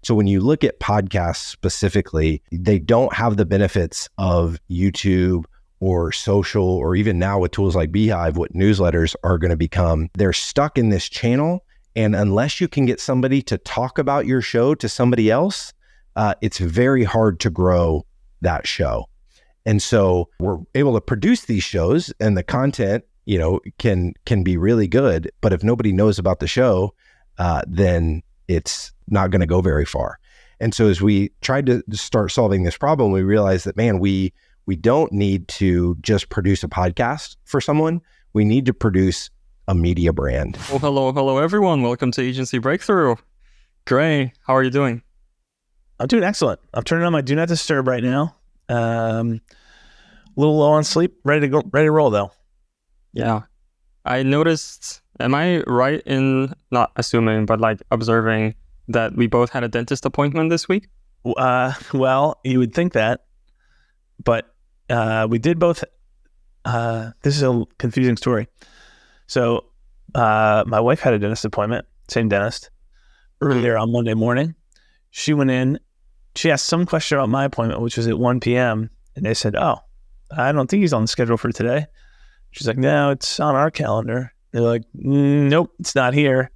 So when you look at podcasts specifically, they don't have the benefits of YouTube or social, or even now with tools like Beehive, what newsletters are going to become. They're stuck in this channel. And unless you can get somebody to talk about your show to somebody else, it's very hard to grow that show. And so we're able to produce these shows, and the content, can be really good. But if nobody knows about the show, then it's not going to go very far. And so as we tried to start solving this problem, we realized that, man, we don't need to just produce a podcast for someone. We need to produce a media brand. Well, hello, everyone. Welcome to Agency Breakthrough. Gray, how are you doing? I'm doing excellent. I'm turning on my Do Not Disturb right now. A little low on sleep, ready to roll though. Yeah. I noticed, am I right in not assuming, but like observing that we both had a dentist appointment this week? Well, you would think that, but we did both. This is a confusing story. So my wife had a dentist appointment, same dentist, earlier on Monday morning. She went in, she asked some question about my appointment, which was at 1 p.m. And they said, "Oh, I don't think he's on the schedule for today." She's like, "No, it's on our calendar." They're like, "Nope, it's not here."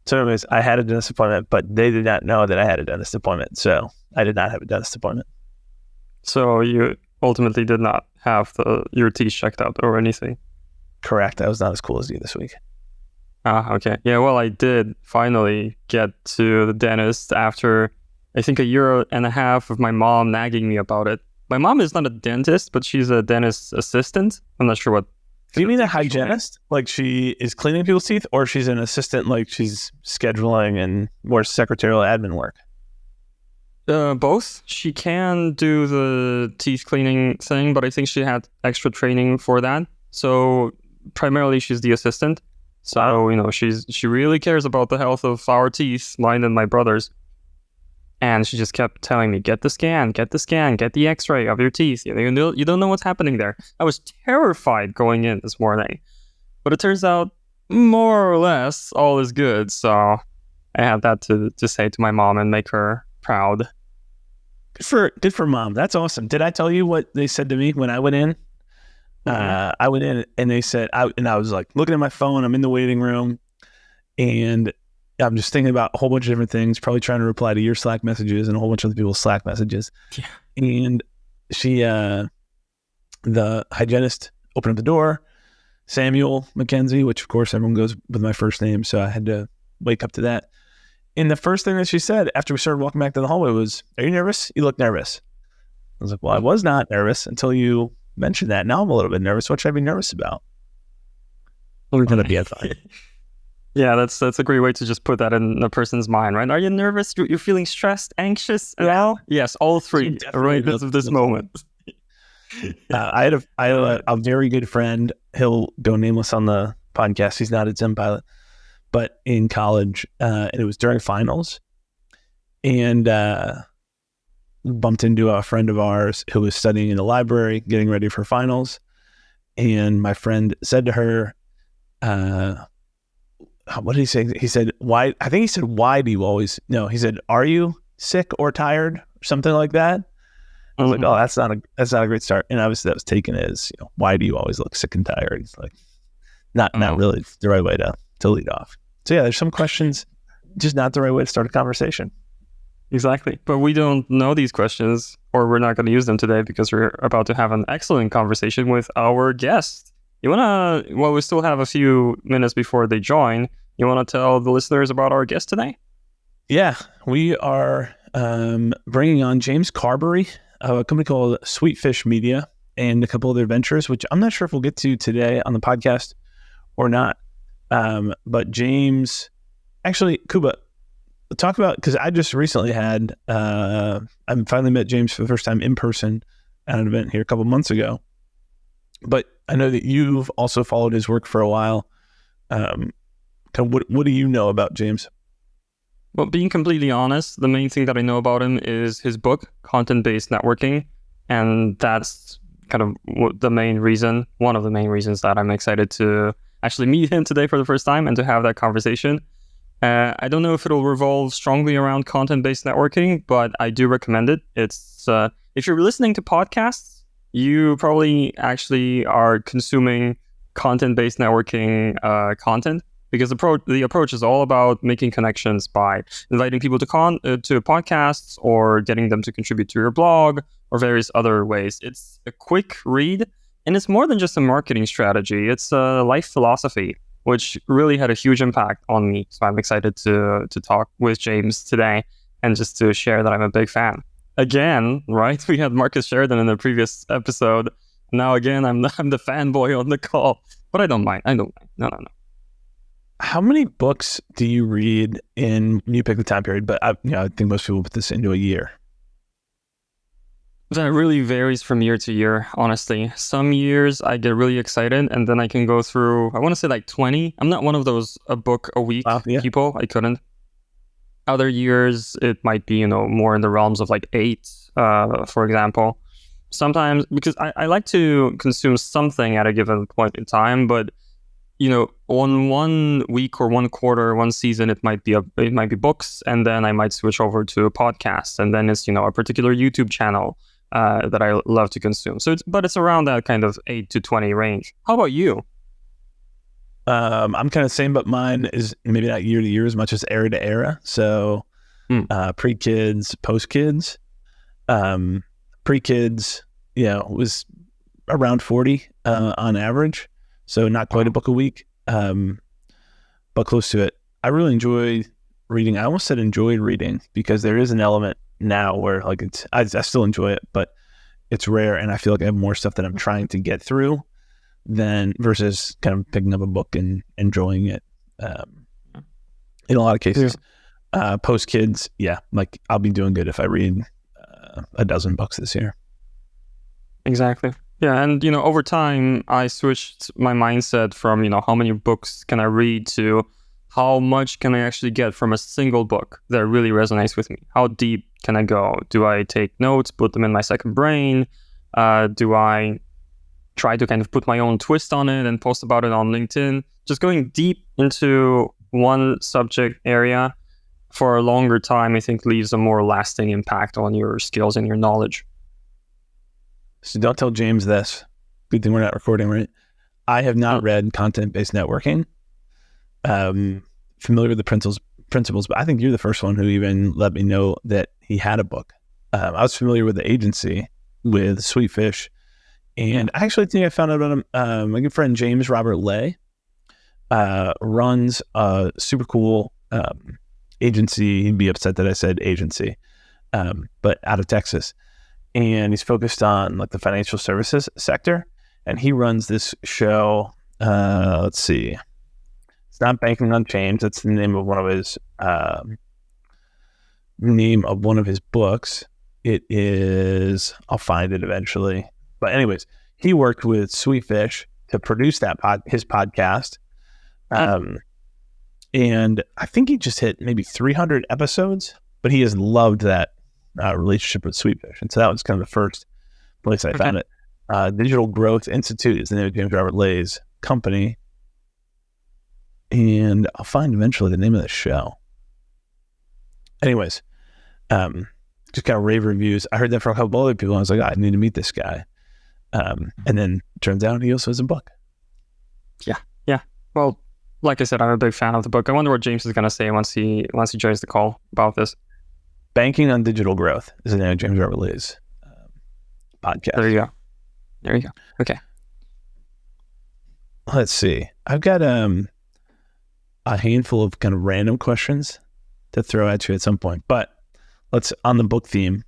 So anyways, I had a dentist appointment, but they did not know that I had a dentist appointment. So I did not have a dentist appointment. So you ultimately did not have your teeth checked out or anything? Correct. I was not as cool as you this week. Okay. Yeah, well, I did finally get to the dentist after, I think, 1.5 years of my mom nagging me about it. My mom is not a dentist, but she's a dentist assistant. I'm not sure what. Do you mean a hygienist? Like she is cleaning people's teeth, or she's an assistant, like she's scheduling and more secretarial admin work? Both. She can do the teeth cleaning thing, but I think she had extra training for that. So primarily she's the assistant. So, she really cares about the health of our teeth, mine and my brother's. And she just kept telling me, get the scan, get the x-ray of your teeth. You don't know what's happening there. I was terrified going in this morning. But it turns out, more or less, all is good. So I have that to say to my mom and make her proud. Good for mom. That's awesome. Did I tell you what they said to me when I went in? I went in and they said, I was like looking at my phone. I'm in the waiting room and I'm just thinking about a whole bunch of different things, probably trying to reply to your Slack messages and a whole bunch of other people's Slack messages. Yeah. And she, the hygienist opened up the door, Samuel McKenzie, which of course everyone goes with my first name. So I had to wake up to that. And the first thing that she said after we started walking back to the hallway was, "Are you nervous? You look nervous." I was like, "Well, I was not nervous until you mentioned that. Now I'm a little bit nervous. What should I be nervous about?" We're going to be fine. Yeah, that's a great way to just put that in a person's mind, right? Are you nervous? You're feeling stressed, anxious now? Yes, all three right as of this moment. I had a very good friend. He'll go nameless on the podcast. He's not a Zen pilot, but in college, and it was during finals, and bumped into a friend of ours who was studying in the library, getting ready for finals, and my friend said to her, what did he say? He said, "Why?" I think he said, "Why do you always?" No, he said, "Are you sick or tired?" or something like that. I was like, "Oh, that's not a great start." And obviously that was taken as, "Why do you always look sick and tired?" It's like not really the right way to lead off. So yeah, there's some questions, just not the right way to start a conversation. Exactly. But we don't know these questions, or we're not going to use them today because we're about to have an excellent conversation with our guest. Well, we still have a few minutes before they join. You want to tell the listeners about our guest today? Yeah, we are bringing on James Carbary, a company called Sweetfish Media, and a couple other ventures, which I'm not sure if we'll get to today on the podcast or not. But James, actually, Kuba, talk about, because I just recently I finally met James for the first time in person at an event here a couple months ago. But I know that you've also followed his work for a while. What do you know about James? Well, being completely honest, the main thing that I know about him is his book, Content-Based Networking. And that's kind of one of the main reasons that I'm excited to actually meet him today for the first time and to have that conversation. I don't know if it'll revolve strongly around content-based networking, but I do recommend it. It's if you're listening to podcasts, you probably actually are consuming content-based networking content, because the approach is all about making connections by inviting people to podcasts or getting them to contribute to your blog or various other ways. It's a quick read, and it's more than just a marketing strategy. It's a life philosophy, which really had a huge impact on me. So I'm excited to talk with James today and just to share that I'm a big fan. Again, right? We had Marcus Sheridan in the previous episode. Now again, I'm the fanboy on the call, but I don't mind. No. How many books do you read in, you pick the time period, but I think most people put this into a year. That really varies from year to year, honestly. Some years I get really excited and then I can go through, I want to say like 20. I'm not one of those a book a week people. I couldn't. Other years it might be, more in the realms of like 8, for example. Sometimes, because I like to consume something at a given point in time, but on 1 week or 1 quarter, 1 season, it might be books, and then I might switch over to a podcast, and then it's a particular YouTube channel that I love to consume. So it's around that kind of 8 to 20 range. How about you? I'm kind of same, but mine is maybe not year to year as much as era to era. So pre-kids, post-kids. Pre-kids, was around 40 on average. So not quite a book a week, but close to it. I really enjoy reading. I almost said enjoyed reading, because there is an element now where like I still enjoy it, but it's rare, and I feel like I have more stuff that I'm trying to get through than versus kind of picking up a book and enjoying it. In a lot of cases, post kids, like I'll be doing good if I read a dozen books this year. Exactly. Yeah, and over time, I switched my mindset from how many books can I read to how much can I actually get from a single book that really resonates with me. How deep can I go? Do I take notes, put them in my second brain? Do I try to kind of put my own twist on it and post about it on LinkedIn? Just going deep into one subject area for a longer time, I think, leaves a more lasting impact on your skills and your knowledge. So don't tell James this. Good thing we're not recording, right? I have not read content-based networking. Familiar with the principles, but I think you're the first one who even let me know that he had a book. I was familiar with the agency with Sweetfish, and I actually think I found out about him. My good friend James Robert Lay runs a super cool agency. He'd be upset that I said agency, but out of Texas. And he's focused on like the financial services sector. And he runs this show. Let's see. It's not Banking Unchained. That's the name of one of his books. It is, I'll find it eventually. But anyways, he worked with Sweetfish to produce his podcast. And I think he just hit maybe 300 episodes, but he has loved that relationship with Sweetfish. And so that was kind of the first place I found it. Digital Growth Institute is the name of James Robert Lay's company. And I'll find eventually the name of the show. Anyways, just kind of rave reviews. I heard that from a couple other people. I was like, I need to meet this guy. And then turns out he also has a book. Yeah. Well, like I said, I'm a big fan of the book. I wonder what James is going to say once he joins the call about this. Banking on Digital Growth is the name of James Robert Lay's podcast. There you go. Okay. Let's see. I've got a handful of kind of random questions to throw at you at some point, but let's, on the book theme,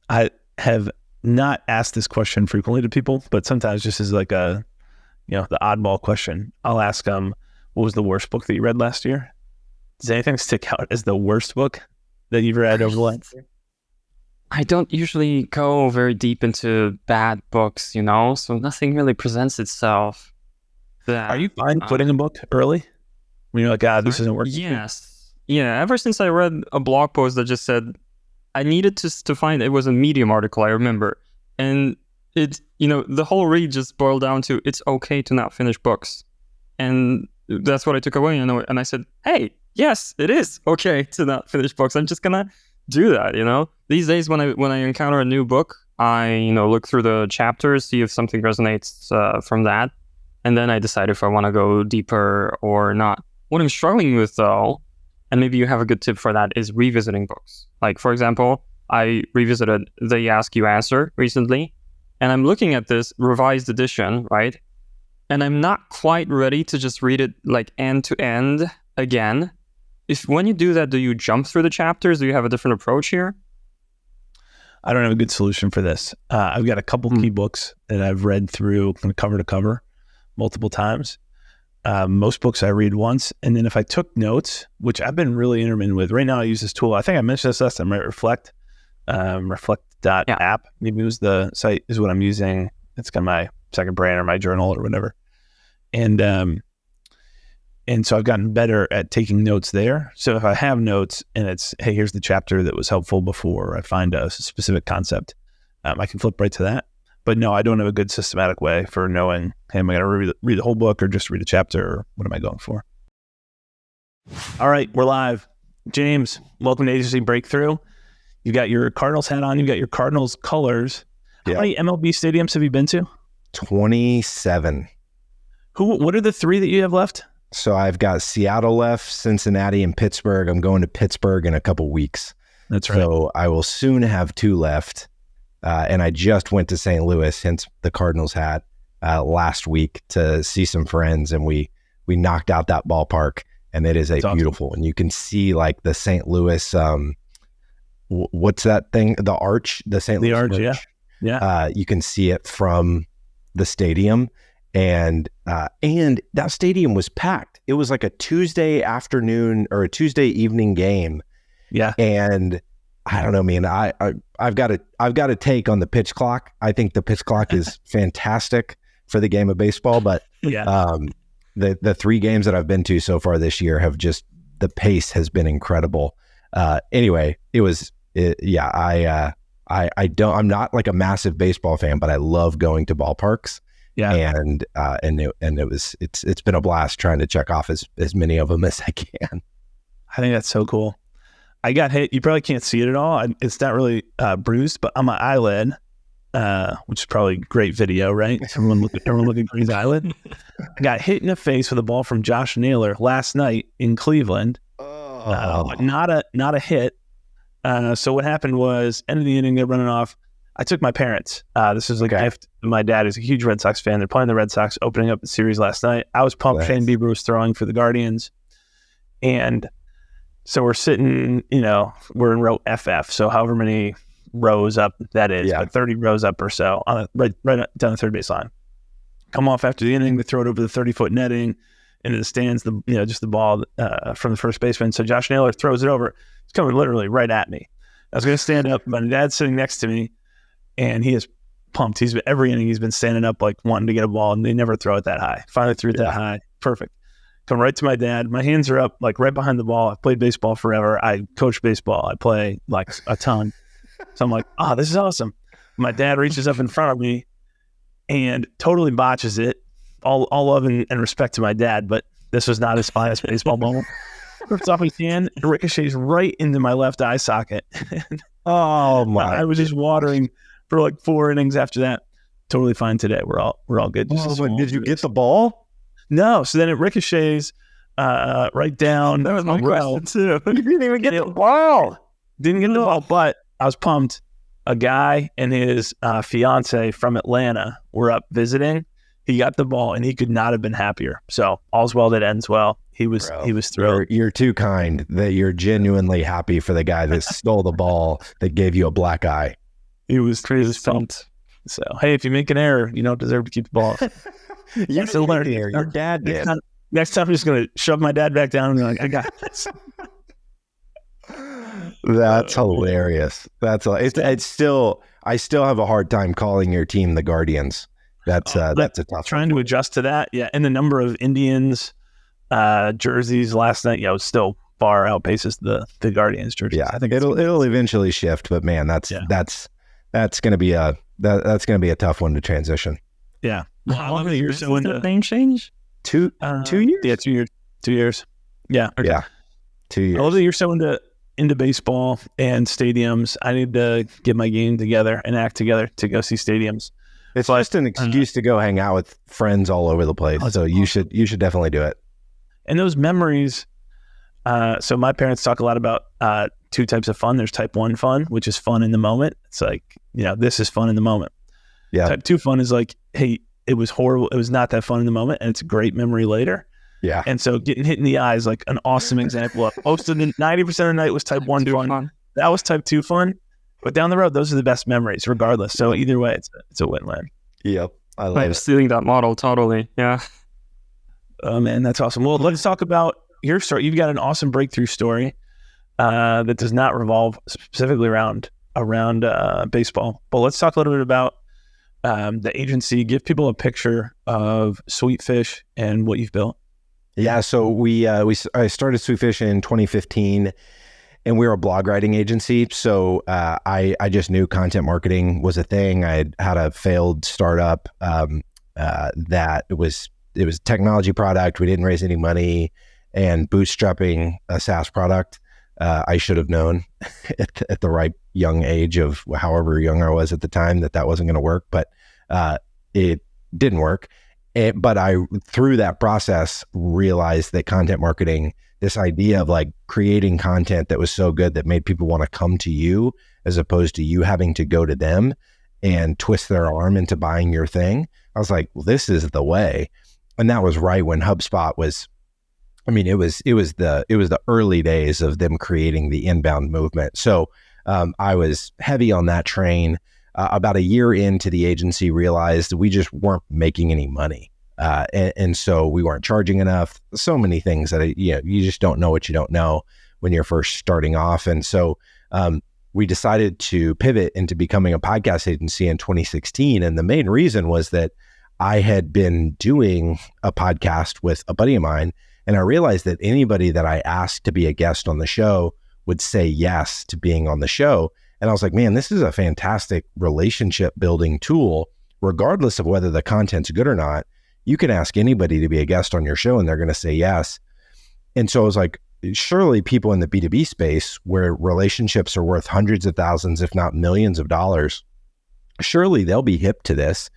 I have not asked this question frequently to people, but sometimes just as like the oddball question, I'll ask them, what was the worst book that you read last year? Does anything stick out as the worst book that you've read over the last year? I don't usually go very deep into bad books, so nothing really presents itself. Are you fine quitting a book early? When you're like, this isn't working? Yes. Yeah, ever since I read a blog post that just said, I needed to find, it was a Medium article, I remember. And it, the whole read just boiled down to, it's okay to not finish books. And that's what I took away. And I said, hey, yes, it is okay to not finish books. I'm just gonna do that. These days when I encounter a new book, I look through the chapters, see if something resonates from that, and then I decide if I want to go deeper or not. What I'm struggling with, though, and maybe you have a good tip for that, is revisiting books. Like, for example, I revisited They Ask You Answer recently, and I'm looking at this revised edition, right? And I'm not quite ready to just read it like end to end again. When you do that, do you jump through the chapters? Do you have a different approach here? I don't have a good solution for this. I've got a couple key books that I've read through kind of cover to cover multiple times. Most books I read once, and then if I took notes, which I've been really intermittent with. Right now I use this tool. I think I mentioned this last time, right? Reflect. Reflect.app. Maybe it was the site is what I'm using. It's kind of my second brain or my journal or whatever. And so I've gotten better at taking notes there. So if I have notes and it's, hey, here's the chapter that was helpful before I find a specific concept, I can flip right to that. But no, I don't have a good systematic way for knowing, hey, am I going to read the whole book or just read a chapter, or what am I going for? All right, we're live. James, welcome to Agency Breakthrough. You got your Cardinals hat on. You got your Cardinals colors. How many MLB stadiums have you been to? 27. What are the 3 that you have left? So I've got Seattle left, Cincinnati, and Pittsburgh. I'm going to Pittsburgh in a couple weeks. That's right. So I will soon have 2 left. And I just went to St. Louis, hence the Cardinals hat, last week to see some friends, and we knocked out that ballpark, and it is beautiful. Awesome. And you can see like the St. Louis, what's that thing? The arch, the St. Louis arch, yeah. You can see it from the stadium, and that stadium was packed. It was like a Tuesday afternoon or a Tuesday evening game. Yeah, and I don't know, man. I've got a take on the pitch clock. I think the pitch clock is fantastic for the game of baseball, but the 3 games that I've been to so far this year have just, the pace has been incredible. Anyway, I'm not like a massive baseball fan, but I love going to ballparks. Yeah, and it's been a blast trying to check off as many of them as I can. I think that's so cool. I got hit. You probably can't see it at all. It's not really bruised, but on my eyelid, which is probably great video, right? Everyone look at Green's eyelid. I got hit in the face with a ball from Josh Naylor last night in Cleveland. But not a hit. So what happened was, end of the inning, they're running off. I took my parents. This is a gift. My dad is a huge Red Sox fan. They're playing the Red Sox, opening up the series last night. I was pumped. Shane Bieber was throwing for the Guardians, and so we're sitting, we're in row FF, so however many rows up that is, but 30 rows up or so, on right down the third base line. Come off after the inning, we throw it over the 30-foot netting into the stands, just the ball from the first baseman. So Josh Naylor throws it over. It's coming literally right at me. I was going to stand up, my dad's sitting next to me, and he is pumped. Every inning he's been standing up, like wanting to get a ball, and they never throw it that high. Finally threw it that high. Perfect. Come right to my dad. My hands are up, like right behind the ball. I've played baseball forever. I coach baseball. I play like a ton. So I'm like, this is awesome. My dad reaches up in front of me and totally botches it. All love and respect to my dad, but this was not his finest baseball moment. Rips off his hand, and ricochets right into my left eye socket. Oh my! I was just watering for like 4 innings after that. Totally fine today. We're all good. Did you get the ball? No, so then it ricochets right down. That was my question too. You didn't even get the ball. Didn't get the ball, but I was pumped. A guy and his fiance from Atlanta were up visiting. He got the ball, and he could not have been happier. So all's well that ends well. He was thrilled. You're too kind that you're genuinely happy for the guy that stole the ball that gave you a black eye. He was pumped. So hey, if you make an error, you don't deserve to keep the ball. You didn't learn here. Your dad did. Next time, I'm just going to shove my dad back down and be like, I got this. That's hilarious. It's still, I still have a hard time calling your team the Guardians. That's a tough trying to adjust to that. Yeah. And the number of Indians jerseys last night, was still far outpaces the Guardians jerseys. Yeah. I think it'll eventually shift, but man, that's going to be a tough one to transition. Yeah. How long did the name change? Two years? Yeah, 2 years. 2 years. Yeah. Okay. Yeah. 2 years. I love that you're so into baseball and stadiums. I need to get my game together and act together to go see stadiums. It's just an excuse to go hang out with friends all over the place. So you should definitely do it. And those memories. So my parents talk a lot about two types of fun. There's type 1 fun, which is fun in the moment. It's like, this is fun in the moment. Yeah. Type 2 fun is like, hey, it was horrible. It was not that fun in the moment, and it's a great memory later. Yeah. And so getting hit in the eye is like an awesome example of most of the 90% of the night was type 1 fun. That was type 2 fun. But down the road, those are the best memories, regardless. So either way, it's a win-win. Yep. I love I'm it. stealing that model totally. Yeah. Oh man, that's awesome. Well, let's talk about your story. You've got an awesome breakthrough story that does not revolve specifically around baseball. But let's talk a little bit about the agency. Give people a picture of Sweetfish and what you've built. Yeah. So I started Sweetfish in 2015, and we were a blog writing agency. So I just knew content marketing was a thing. I had a failed startup that it was a technology product. We didn't raise any money, and bootstrapping a SaaS product. I should have known at the right young age of however young I was at the time that wasn't going to work, but it didn't work. But I, through that process, realized that content marketing, this idea of like creating content that was so good that made people want to come to you as opposed to you having to go to them and twist their arm into buying your thing. I was like, well, this is the way. And that was right when HubSpot was, it was the early days of them creating the inbound movement. So I was heavy on that train. About a year into the agency, realized we just weren't making any money. And so we weren't charging enough. So many things that, you just don't know what you don't know when you're first starting off. And so we decided to pivot into becoming a podcast agency in 2016. And the main reason was that I had been doing a podcast with a buddy of mine, and I realized that anybody that I asked to be a guest on the show would say yes to being on the show. And I was like, man, this is a fantastic relationship building tool. Regardless of whether the content's good or not, you can ask anybody to be a guest on your show and they're going to say yes. And so I was like, surely people in the B2B space where relationships are worth hundreds of thousands, if not millions of dollars, surely they'll be hip to this.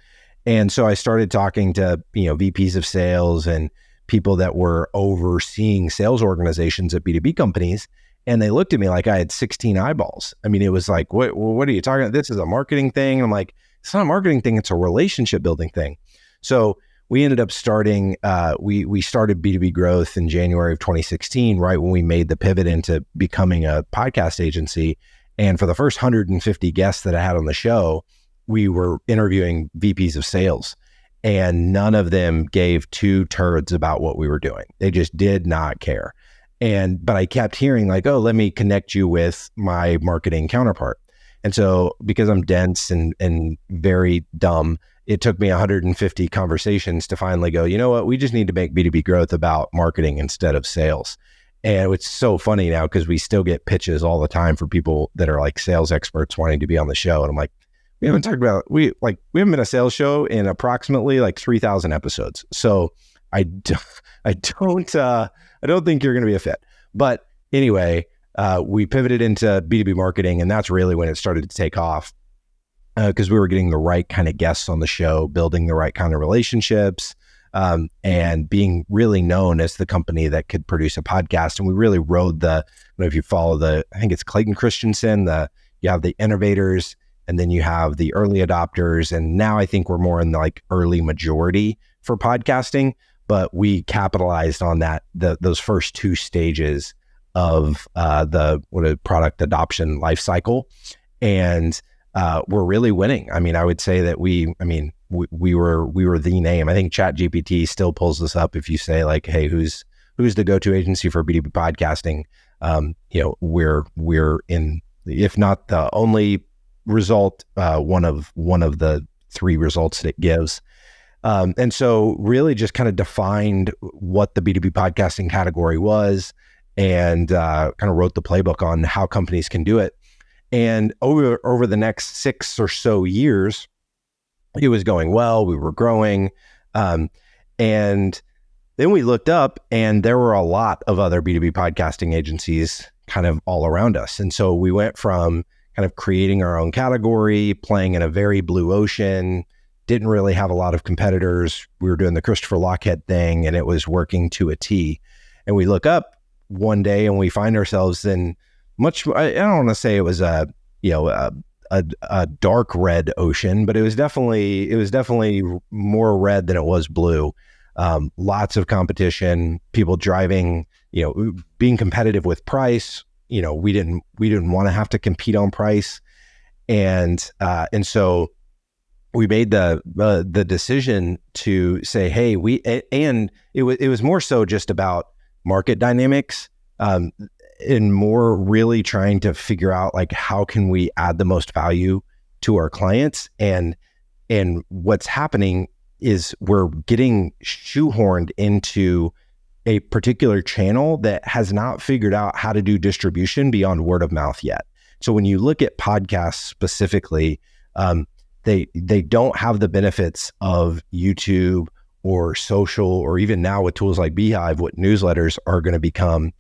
And so I started talking to, VPs of sales and people that were overseeing sales organizations at B2B companies. And they looked at me like I had 16 eyeballs. It was like, what are you talking about? This is a marketing thing. And I'm like, it's not a marketing thing. It's a relationship building thing. So we ended up starting, we started B2B Growth in January of 2016, right when we made the pivot into becoming a podcast agency. And for the first 150 guests that I had on the show, we were interviewing VPs of sales. And none of them gave two turds about what we were doing. They just did not care. But I kept hearing like, oh, let me connect you with my marketing counterpart. And so because I'm dense and very dumb, it took me 150 conversations to finally go, you know what, we just need to make B2B Growth about marketing instead of sales. And it's so funny now because we still get pitches all the time for people that are like sales experts wanting to be on the show. And I'm like, we haven't talked about, we haven't been a sales show in approximately like 3,000 episodes. So I don't think you're going to be a fit. But anyway, we pivoted into B2B marketing, and that's really when it started to take off because we were getting the right kind of guests on the show, building the right kind of relationships, and being really known as the company that could produce a podcast. And we really rode I don't know if you follow I think it's Clayton Christensen, you have the innovators, and then you have the early adopters. And now I think we're more in the like early majority for podcasting. But we capitalized on those first two stages of the product adoption life cycle, and we're really winning. I would say that we were the name. I think ChatGPT still pulls this up if you say like, hey, who's the go-to agency for B2B podcasting? We're in, if not the only result, one of the three results that it gives. And so really just kind of defined what the B2B podcasting category was and kind of wrote the playbook on how companies can do it. And over the next 6 or so years, it was going well. We were growing. And Then we looked up and there were a lot of other B2B podcasting agencies kind of all around us. And so we went from kind of creating our own category, playing in a very blue ocean, didn't really have a lot of competitors. We were doing the Christopher Lochhead thing and it was working to a T. And we look up one day and we find ourselves in much, I don't want to say it was a dark red ocean, but it was definitely more red than it was blue. Lots of competition, people driving, being competitive with price. We didn't want to have to compete on price. And so we made the decision to say, hey, and it was more so just about market dynamics, and more really trying to figure out like how can we add the most value to our clients. And what's happening is we're getting shoehorned into a particular channel that has not figured out how to do distribution beyond word of mouth yet. So when you look at podcasts specifically, they don't have the benefits of YouTube or social, or even now with tools like Beehive, what newsletters are going to become.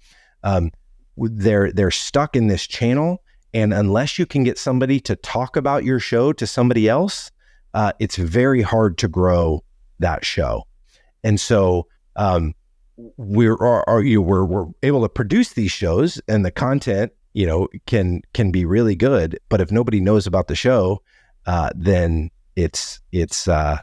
They're stuck in this channel, and unless you can get somebody to talk about your show to somebody else, it's very hard to grow that show. And so we're able to produce these shows, and the content can be really good. But if nobody knows about the show, then it's not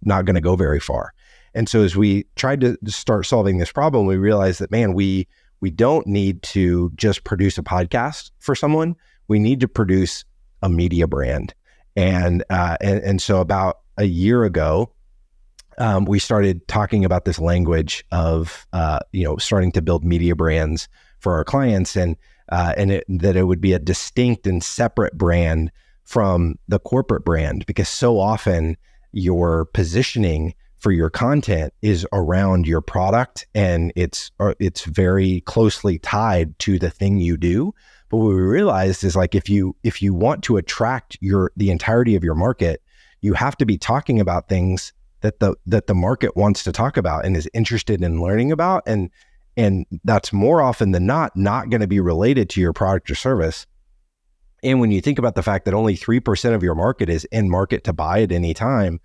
going to go very far. And so as we tried to start solving this problem, we realized that, man, we don't need to just produce a podcast for someone. We need to produce a media brand. And so about a year ago, we started talking about this language of, starting to build media brands for our clients, that it would be a distinct and separate brand from the corporate brand, because so often your positioning for your content is around your product, and it's very closely tied to the thing you do. But what we realized is, like, if you want to attract the entirety of your market, you have to be talking about things that the market wants to talk about and is interested in learning about, and that's more often than not going to be related to your product or service. And when you think about the fact that only 3% of your market is in market to buy at any time,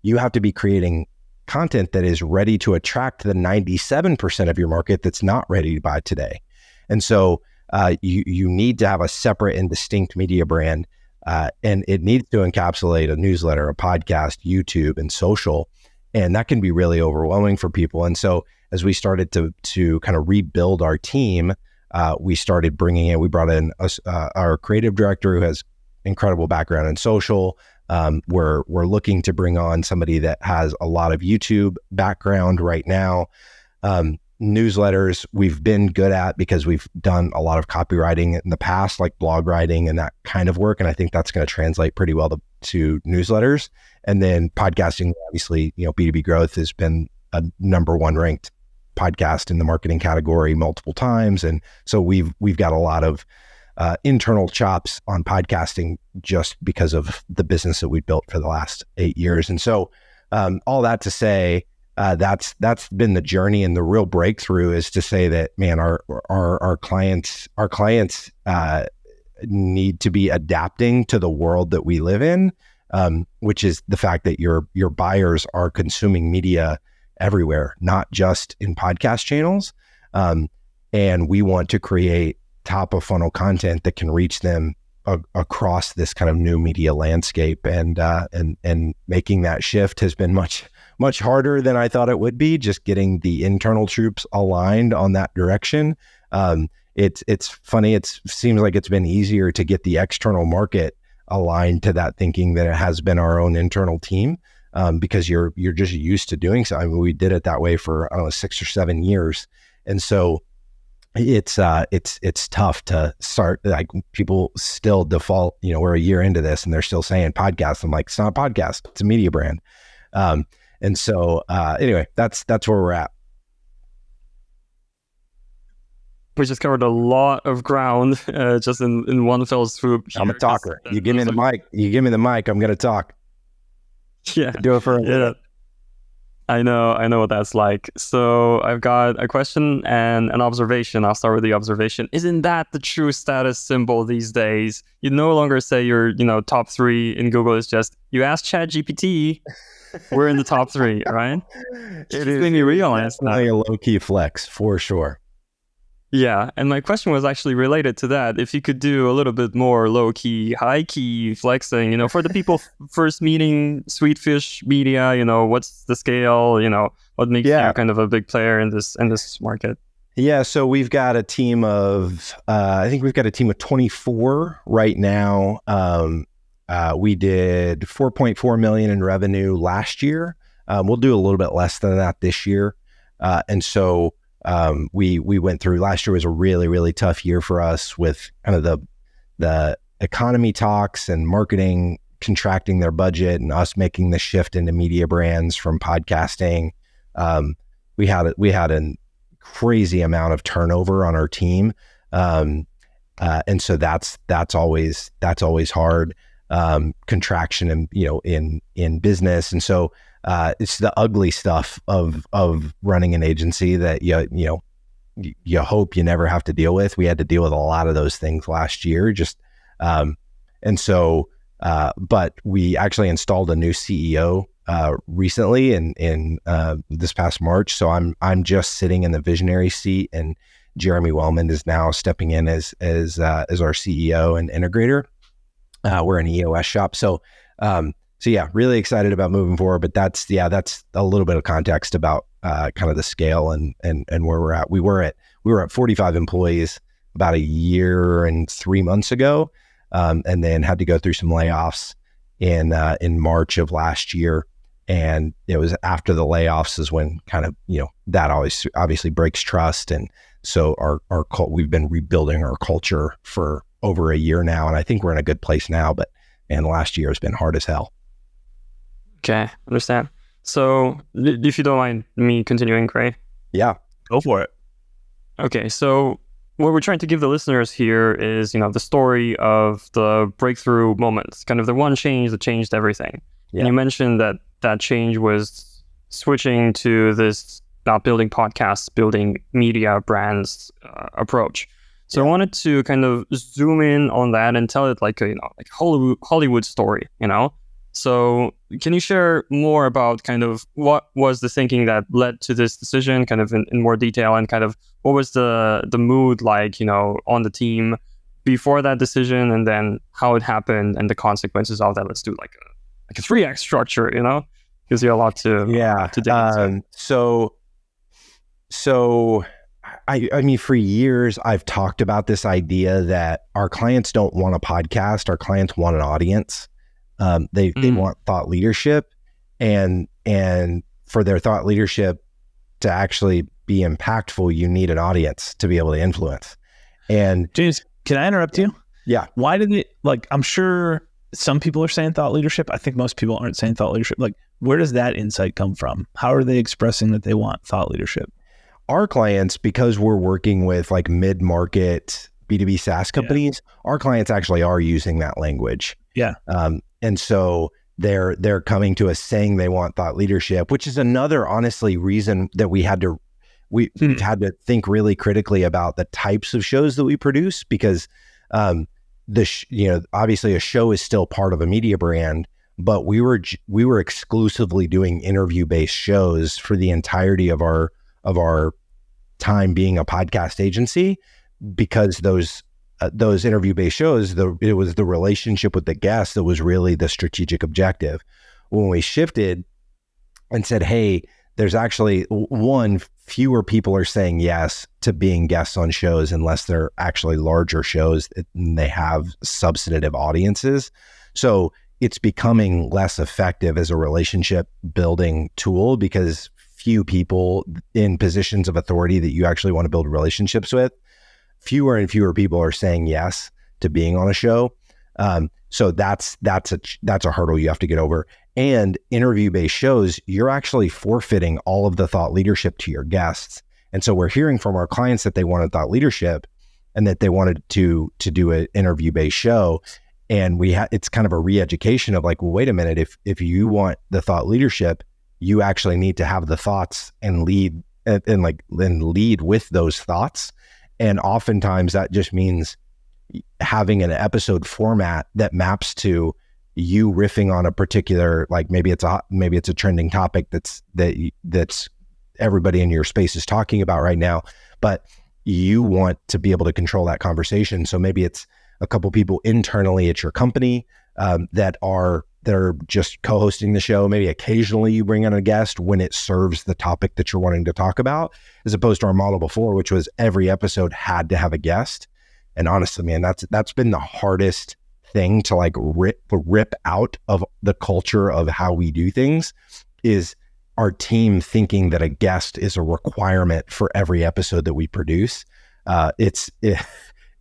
you have to be creating content that is ready to attract the 97% of your market that's not ready to buy today. And so you need to have a separate and distinct media brand, and it needs to encapsulate a newsletter, a podcast, YouTube, and social. And that can be really overwhelming for people. And so as we started to kind of rebuild our team, we brought in our creative director, who has incredible background in social. We're looking to bring on somebody that has a lot of YouTube background right now. Newsletters we've been good at because we've done a lot of copywriting in the past, like blog writing and that kind of work. And I think that's going to translate pretty well to newsletters. And then podcasting, obviously, B2B Growth has been a number one ranked podcast in the marketing category multiple times. And so we've got a lot of internal chops on podcasting just because of the business that we built for the last 8 years. And so all that to say, that's been the journey, and the real breakthrough is to say that, man, our clients need to be adapting to the world that we live in, which is the fact that your buyers are consuming media everywhere, not just in podcast channels. And we want to create top of funnel content that can reach them across this kind of new media landscape. And making that shift has been much harder than I thought it would be, just getting the internal troops aligned on that direction. It's funny. It seems like it's been easier to get the external market aligned to that thinking than it has been our own internal team, because you're just used to doing so. I mean, we did it that way for, 6 or 7 years. And so it's tough to start. Like, people still default, we're a year into this and they're still saying podcast. I'm like, it's not a podcast, it's a media brand. And so anyway, that's where we're at. We just covered a lot of ground just in one fell swoop. I'm a talker. You give me the mic. I'm going to talk. Yeah. Do it for a minute. I know what that's like. So I've got a question and an observation. I'll start with the observation. Isn't that the true status symbol these days? You no longer say you're, top 3 in Google. It's just, you ask ChatGPT, we're in the top 3, right? It made me realize that. Definitely a low-key flex, for sure. Yeah, and my question was actually related to that. If you could do a little bit more low-key, high-key flexing, for the people first meeting Sweetfish Media, what's the scale, what makes you kind of a big player in this market? Yeah, so we've got a team of, I think we've got a team of 24 right now. We did 4.4 million in revenue last year. We'll do a little bit less than that this year. And so we went through, last year was a really, really tough year for us with kind of the economy talks and marketing contracting their budget and us making the shift into media brands from podcasting. We had a crazy amount of turnover on our team. And so that's always hard. Contraction in business. And so it's the ugly stuff of running an agency that you hope you never have to deal with. We had to deal with a lot of those things last year. But we actually installed a new CEO recently in this past March. So I'm just sitting in the visionary seat, and Jeremy Wellman is now stepping in as our CEO and integrator. We're an EOS shop. So yeah, really excited about moving forward, but that's a little bit of context about kind of the scale and where we're at. We were at 45 employees about a year and 3 months ago, and then had to go through some layoffs in March of last year. And it was after the layoffs is when kind of, that always obviously breaks trust. And so we've been rebuilding our culture for over a year now, and I think we're in a good place now, but last year has been hard as hell. Okay, understand. So if you don't mind me continuing, Gray. Yeah, go for it. Okay, so what we're trying to give the listeners here is, the story of the breakthrough moments, kind of the one change that changed everything. Yeah. And you mentioned that change was switching to this not building podcasts, building media brands approach. So I wanted to kind of zoom in on that and tell it like a Hollywood story, So can you share more about kind of what was the thinking that led to this decision, kind of in more detail, and kind of what was the mood like, on the team before that decision, and then how it happened and the consequences of that? Let's do like a 3X structure, gives you a lot to dig into. So I mean, for years, I've talked about this idea that our clients don't want a podcast. Our clients want an audience. They want thought leadership, and for their thought leadership to actually be impactful, you need an audience to be able to influence. And James, can I interrupt you? Yeah. Why did it, I'm sure some people are saying thought leadership. I think most people aren't saying thought leadership. Where does that insight come from? How are they expressing that they want thought leadership? Our clients, because we're working with mid-market B2B SaaS companies, our clients actually are using that language. Yeah. And so they're coming to us saying they want thought leadership, which is another, honestly, reason that we had to think really critically about the types of shows that we produce, because obviously a show is still part of a media brand, but we were exclusively doing interview-based shows for the entirety of our time being a podcast agency, because those interview-based shows, it was the relationship with the guest that was really the strategic objective. When we shifted and said, hey, there's actually fewer people are saying yes to being guests on shows unless they're actually larger shows and they have substantive audiences. So it's becoming less effective as a relationship building tool, because few people in positions of authority that you actually want to build relationships with, fewer and fewer people are saying yes to being on a show. So that's a hurdle you have to get over. And interview-based shows, you're actually forfeiting all of the thought leadership to your guests. And so we're hearing from our clients that they wanted thought leadership and that they wanted to do an interview-based show. And it's kind of a re-education of well, wait a minute, if you want the thought leadership, you actually need to have the thoughts and lead lead with those thoughts. And oftentimes that just means having an episode format that maps to you riffing on a particular, like maybe it's a trending topic that's everybody in your space is talking about right now, but you want to be able to control that conversation. So maybe it's a couple people internally at your company that are just co-hosting the show. Maybe occasionally you bring in a guest when it serves the topic that you're wanting to talk about, as opposed to our model before, which was every episode had to have a guest. And honestly, man, that's been the hardest thing to like rip out of the culture of how we do things, is our team thinking that a guest is a requirement for every episode that we produce.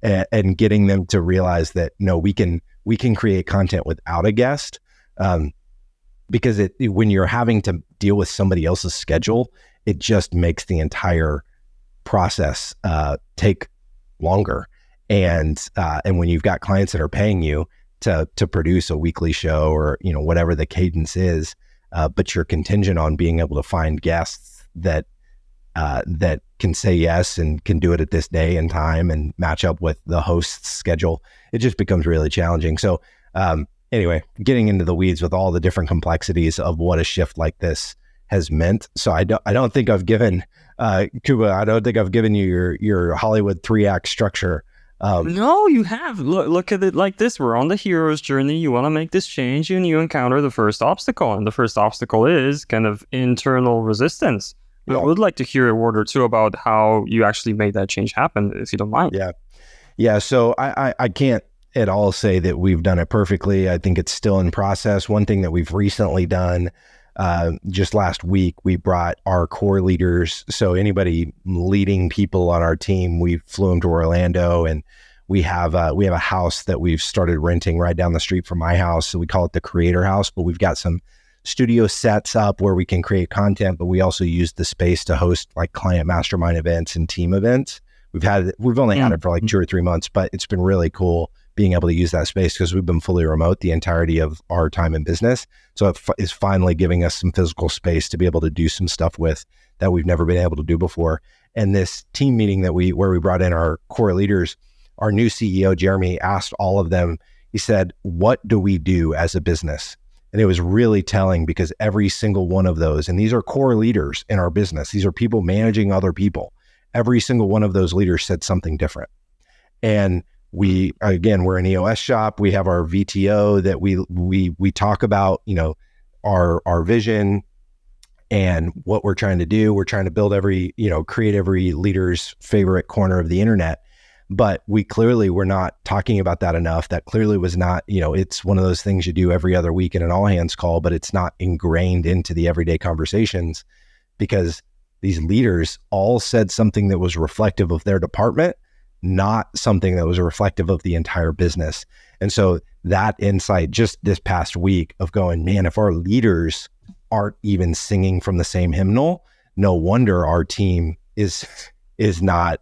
And getting them to realize that no, we can create content without a guest, because when you're having to deal with somebody else's schedule, it just makes the entire process take longer. And when you've got clients that are paying you to produce a weekly show or whatever the cadence is, but you're contingent on being able to find guests that can say yes and can do it at this day and time and match up with the host's schedule, it just becomes really challenging. So anyway, getting into the weeds with all the different complexities of what a shift like this has meant. So I don't think I've given Kuba, I don't think I've given you your Hollywood 3-act structure. No, you have. Look at it like this. We're on the hero's journey. You want to make this change and you encounter the first obstacle. And the first obstacle is kind of internal resistance. I would like to hear a word or two about how you actually made that change happen, if you don't mind. Yeah. So I can't at all say that we've done it perfectly. I think it's still in process. One thing that we've recently done, just last week, we brought our core leaders. So anybody leading people on our team, we flew them to Orlando, and we have a house that we've started renting right down the street from my house. So we call it the Creator House, but we've got some studio sets up where we can create content, but we also use the space to host like client mastermind events and team events. We've only had it for like 2 or 3 months, but it's been really cool being able to use that space because we've been fully remote the entirety of our time in business. So it is finally giving us some physical space to be able to do some stuff with that we've never been able to do before. And this team meeting where we brought in our core leaders, our new CEO, Jeremy, asked all of them, he said, "What do we do as a business?" And it was really telling because every single one of those, and these are core leaders in our business, these are people managing other people. Every single one of those leaders said something different. And we're an EOS shop. We have our VTO that we talk about, our vision and what we're trying to do. We're trying to build create every leader's favorite corner of the internet. But we clearly were not talking about that enough. That clearly was not, it's one of those things you do every other week in an all hands call, but it's not ingrained into the everyday conversations because these leaders all said something that was reflective of their department, not something that was reflective of the entire business. And so that insight just this past week of going, man, if our leaders aren't even singing from the same hymnal, no wonder our team is not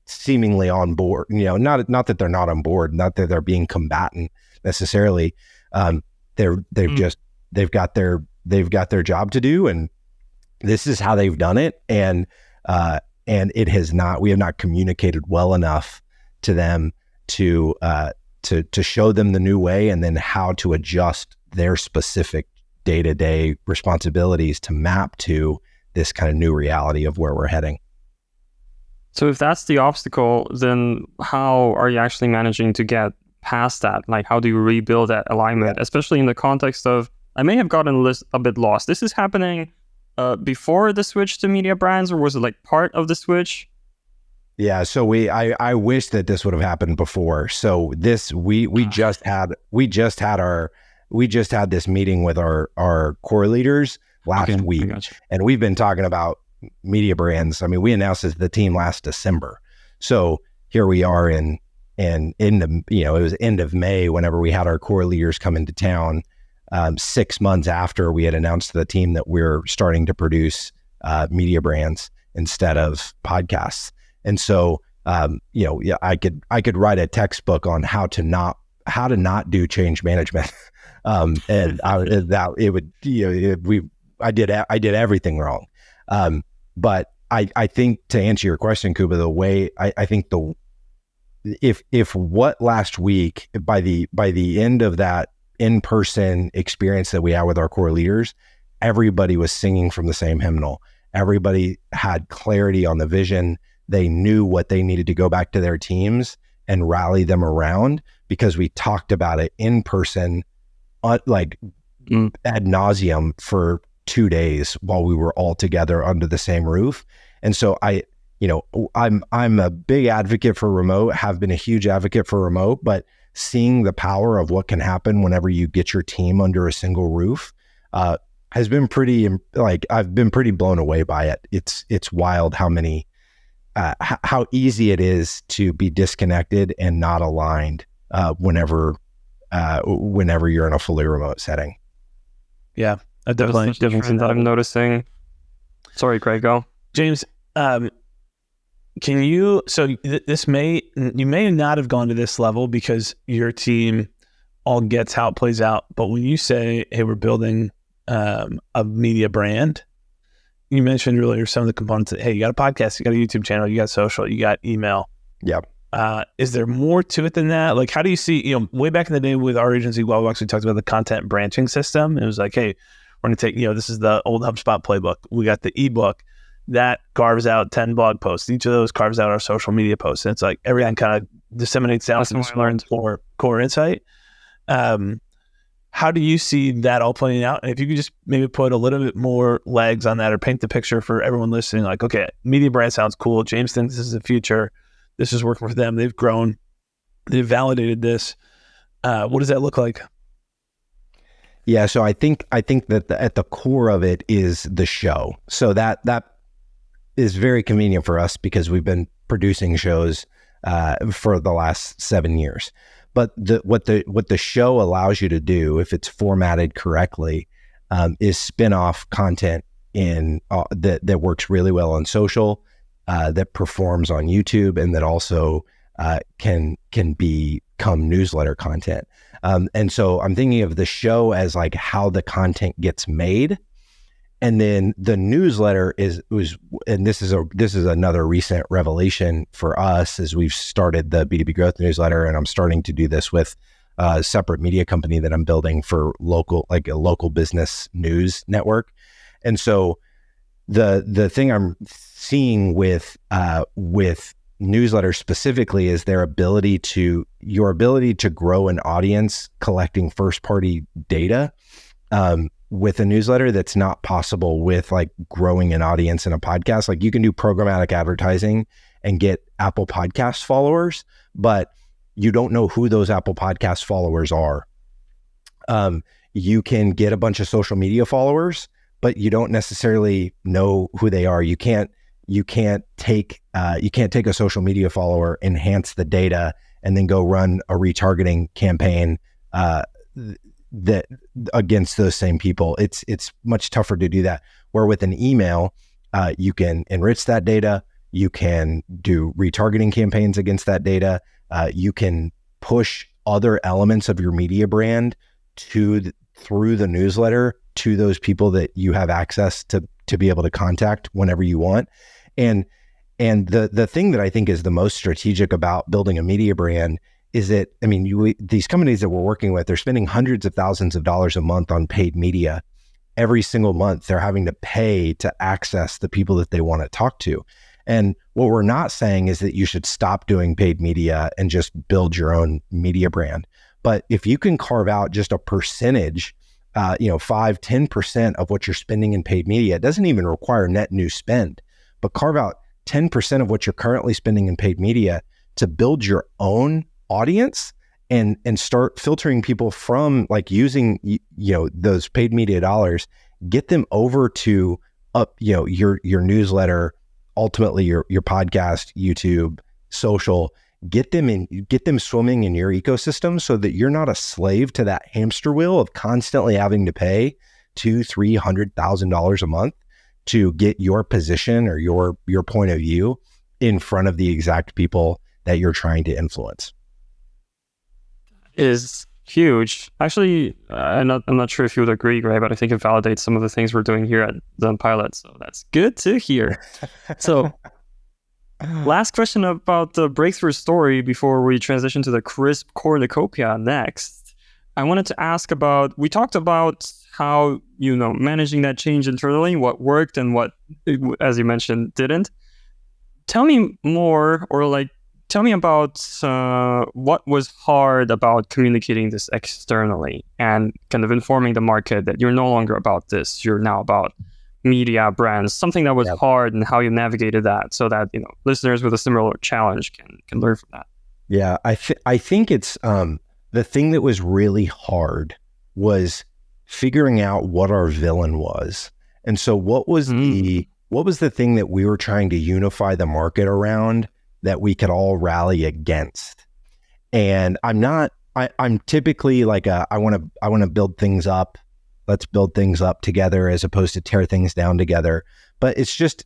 seemingly on board. Not that they're not on board, not that they're being combatant necessarily. They've got their job to do, and this is how they've done it. And we have not communicated well enough to them to show them the new way, and then how to adjust their specific day-to-day responsibilities to map to this kind of new reality of where we're heading. So if that's the obstacle, then how are you actually managing to get past that? Like, how do you rebuild that alignment, especially in the context of, I may have gotten a bit lost. This is happening before the switch to media brands, or was it like part of the switch? Yeah, so I wish that this would have happened before. So we just had this meeting with our core leaders last week, and we've been talking about media brands. I mean, we announced it to the team last December. So here we are it was end of May whenever we had our core leaders come into town. 6 months after we had announced to the team that we're starting to produce media brands instead of podcasts. And so, I could write a textbook on how to not do change management. And I did everything wrong. But I think, to answer your question, Kuba, the way I think if what last week, by the end of that in-person experience that we had with our core leaders, everybody was singing from the same hymnal. Everybody had clarity on the vision. They knew what they needed to go back to their teams and rally them around, because we talked about it in person, ad nauseum for 2 days while we were all together under the same roof. And so I'm a big advocate for remote, have been a huge advocate for remote, but seeing the power of what can happen whenever you get your team under a single roof has been I've been pretty blown away by it. It's wild how many, how easy it is to be disconnected and not aligned whenever you're in a fully remote setting. Yeah, definitely. That's the difference that I'm noticing. Sorry, Greg, go. James, can you, you may not have gone to this level because your team all gets how it plays out, but when you say, hey, we're building a media brand, you mentioned earlier some of the components that, hey, you got a podcast, you got a YouTube channel, you got social, you got email. Yep. Is there more to it than that? Like, how do you see, way back in the day with our agency, well, we actually talked about the content branching system. It was like, hey, we're going to take, this is the old HubSpot playbook. We got the ebook that carves out 10 blog posts. Each of those carves out our social media posts. And it's like everyone kind of disseminates down some core insight. How do you see that all playing out? And if you could just maybe put a little bit more legs on that, or paint the picture for everyone listening, like, okay, media brand sounds cool. James thinks this is the future. This is working for them. They've grown. They've validated this. What does that look like? Yeah, so I think that at the core of it is the show. So that is very convenient for us because we've been producing shows for the last 7 years. But what the show allows you to do, if it's formatted correctly, is spin off content that works really well on social, that performs on YouTube, and that also can become newsletter content. And so I'm thinking of the show as like how the content gets made, and then the newsletter and this is another recent revelation for us as we've started the B2B growth newsletter, and I'm starting to do this with a separate media company that I'm building for a local business news network. And so the thing I'm seeing with newsletters specifically is your ability to grow an audience collecting first party data with a newsletter that's not possible with like growing an audience in a podcast. Like, you can do programmatic advertising and get Apple Podcast followers, but you don't know who those Apple Podcast followers are. You can get a bunch of social media followers, but you don't necessarily know who they are. You can't take a social media follower, enhance the data, and then go run a retargeting campaign that against those same people. It's much tougher to do that. Where with an email, you can enrich that data. You can do retargeting campaigns against that data. You can push other elements of your media brand through the newsletter to those people that you have access to be able to contact whenever you want. And the thing that I think is the most strategic about building a media brand is that, I mean, these companies that we're working with, they're spending hundreds of thousands of dollars a month on paid media. Every single month, they're having to pay to access the people that they want to talk to. And what we're not saying is that you should stop doing paid media and just build your own media brand. But if you can carve out just a percentage, 5-10% of what you're spending in paid media, it doesn't even require net new spend, but carve out 10% of what you're currently spending in paid media to build your own audience and start filtering people from like using, those paid media dollars, get them over to your newsletter, ultimately your podcast, YouTube, social, get them swimming in your ecosystem so that you're not a slave to that hamster wheel of constantly having to pay $200,000-$300,000 a month to get your position or your point of view in front of the exact people that you're trying to influence. Is huge. Actually, I'm not sure if you would agree, Gray, but I think it validates some of the things we're doing here at Zen Pilot. So that's good to hear. So last question about the breakthrough story before we transition to the crisp cornucopia next. I wanted to ask about, we talked about how, managing that change internally, what worked and what, as you mentioned, didn't. Tell me more, or tell me about what was hard about communicating this externally and kind of informing the market that you're no longer about this, you're now about media, brands, something that was hard, and how you navigated that so that, listeners with a similar challenge can learn from that. Yeah, I think it's the thing that was really hard was figuring out what our villain was. And so what was the thing that we were trying to unify the market around that we could all rally against? And I'm typically like I want to build things up. Let's build things up together as opposed to tear things down together. But it's just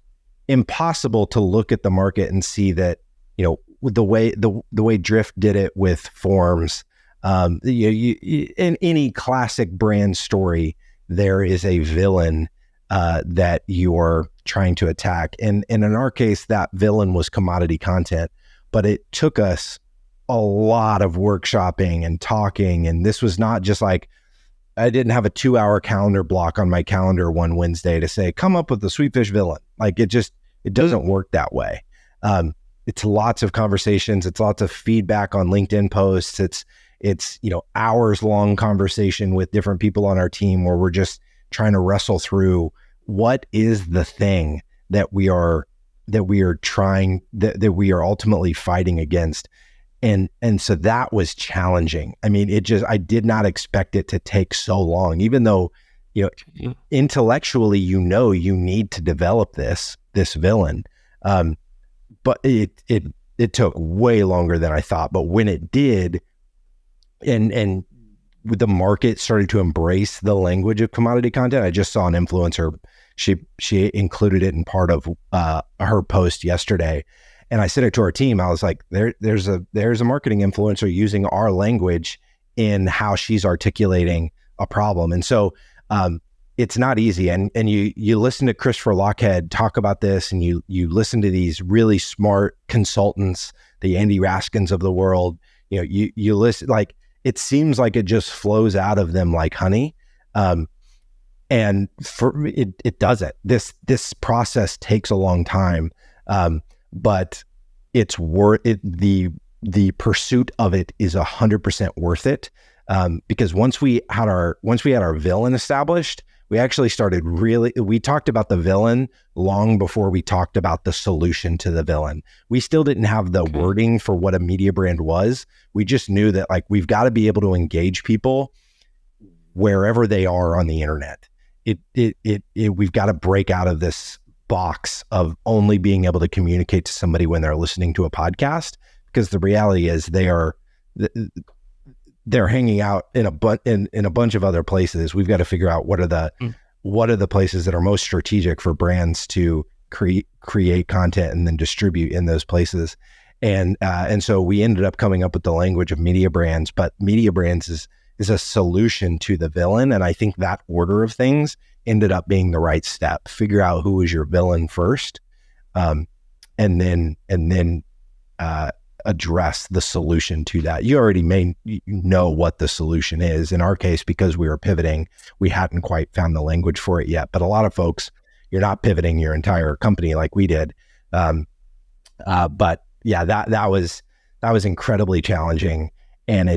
impossible to look at the market and see that, the way Drift did it with forms. In any classic brand story, there is a villain that you are trying to attack. And in our case, that villain was commodity content, but it took us a lot of workshopping and talking. And this was not just like, I didn't have a 2-hour calendar block on my calendar one Wednesday to say, come up with the Sweetfish villain. Like it doesn't work that way. It's lots of conversations. It's lots of feedback on LinkedIn posts. It's hours long conversation with different people on our team where we're just trying to wrestle through what is the thing that we are ultimately fighting against. And so that was challenging. I mean, I did not expect it to take so long, even though, intellectually, you need to develop this villain. But it took way longer than I thought. But when it did, and the market started to embrace the language of commodity content. I just saw an influencer, she included it in part of her post yesterday, and I sent it to our team. I was like, there's a marketing influencer using our language in how she's articulating a problem. And so it's not easy. And you listen to Christopher Lochhead talk about this, and you listen to these really smart consultants, the Andy Raskins of the world. You listen, like, it seems like it just flows out of them like honey. And for it doesn't. This process takes a long time, but it's worth it. The pursuit of it is 100% worth it, because once we had our villain established, we actually started we talked about the villain long before we talked about the solution to the villain. We still didn't have the wording for what a media brand was. We just knew that, like, we've got to be able to engage people wherever they are on the internet. We've got to break out of this box of only being able to communicate to somebody when they're listening to a podcast, because the reality is they're hanging out in a bunch of other places. We've got to figure out what are the places that are most strategic for brands to create content and then distribute in those places. And so we ended up coming up with the language of media brands, but media brands is a solution to the villain. And I think that order of things ended up being the right step. Figure out who is your villain first, and then address the solution to that. You already may know what the solution is. In our case, because we were pivoting, we hadn't quite found the language for it yet. But a lot of folks, you're not pivoting your entire company like we did. But yeah, that was incredibly challenging. And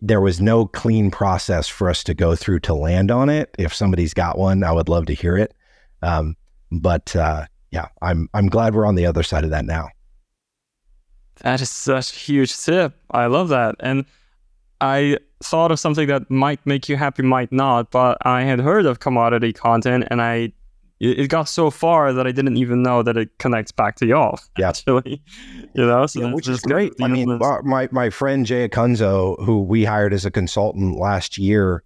there was no clean process for us to go through to land on it. If somebody's got one, I would love to hear it. But I'm glad we're on the other side of that now. That is such a huge tip. I love that. And I thought of something that might make you happy, might not, but I had heard of commodity content, and it got so far that I didn't even know that it connects back to y'all. Yeah. Actually, which is great. I mean, my friend Jay Acunzo, who we hired as a consultant last year,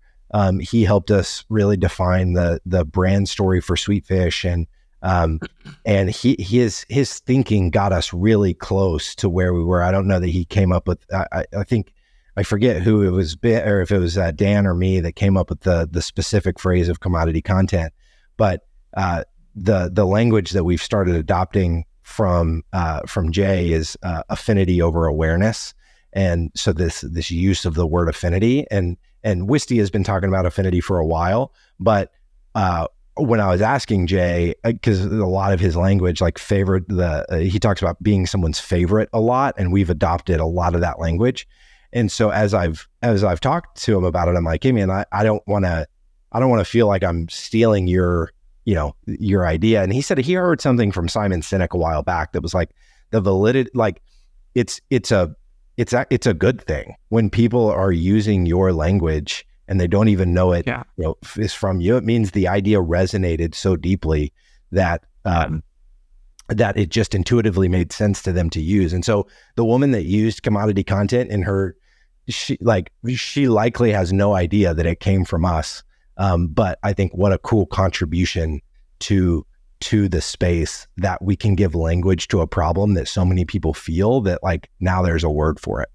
he helped us really define the brand story for Sweetfish, and his thinking got us really close to where we were. I don't know that he came up with. I think I forget who it was, or if it was Dan or me that came up with the specific phrase of commodity content, but the language that we've started adopting from Jay is affinity over awareness. And so this use of the word affinity, and Wisty has been talking about affinity for a while, but when I was asking Jay, because a lot of his language, like favorite, he talks about being someone's favorite a lot, and we've adopted a lot of that language. And so as I've talked to him about it, I'm like, hey man, I don't want to feel like I'm stealing your idea. And he said he heard something from Simon Sinek a while back that was like the validity, like it's a good thing when people are using your language and they don't even know it is from you. It means the idea resonated so deeply that that it just intuitively made sense to them to use. And so the woman that used commodity content in her, she likely has no idea that it came from us. But I think what a cool contribution to the space that we can give language to a problem that so many people feel that like now there's a word for it.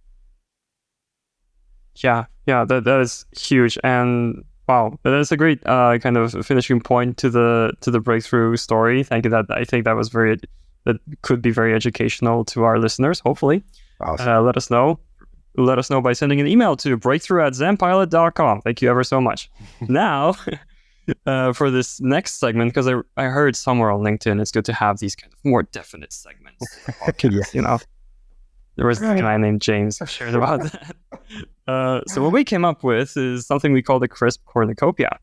Yeah, that is huge. And wow, that's a great kind of finishing point to the breakthrough story. Thank you. I think that could be very educational to our listeners, hopefully. Awesome. Let us know. Let us know by sending an email to breakthrough@zenpilot.com. Thank you ever so much. Now, for this next segment, because I heard somewhere on LinkedIn, it's good to have these kind of more definite segments. Yeah. There was a guy named James who shared about that. So what we came up with is something we call the Crisp Cornucopia,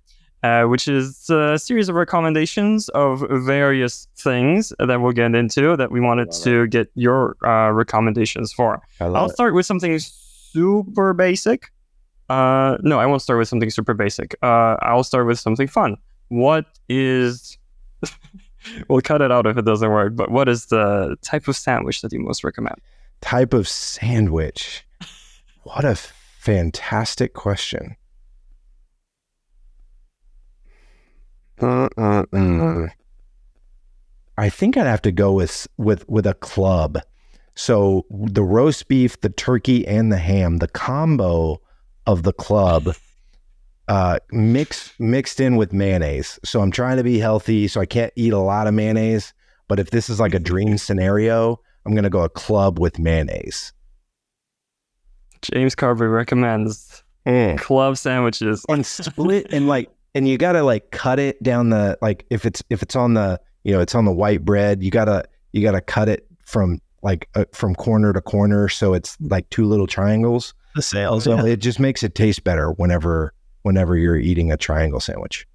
which is a series of recommendations of various things that we'll get into that we wanted to get your recommendations for. I'll start with something super basic. No, I won't start with something super basic. I'll start with something fun. What is... We'll cut it out if it doesn't work, but what is the type of sandwich that you most recommend? Type of sandwich? What a fantastic question. I think I'd have to go with a club. So the roast beef, the turkey, and the ham, the combo of the club, mixed in with mayonnaise. So I'm trying to be healthy, so I can't eat a lot of mayonnaise. But if this is like a dream scenario, I'm gonna go a club with mayonnaise. James Carbary recommends club sandwiches and split and you gotta like cut it down the, like if it's on the, it's on the white bread, you gotta cut it from from corner to corner, so it's like two little triangles. The sales, so it just makes it taste better whenever you're eating a triangle sandwich.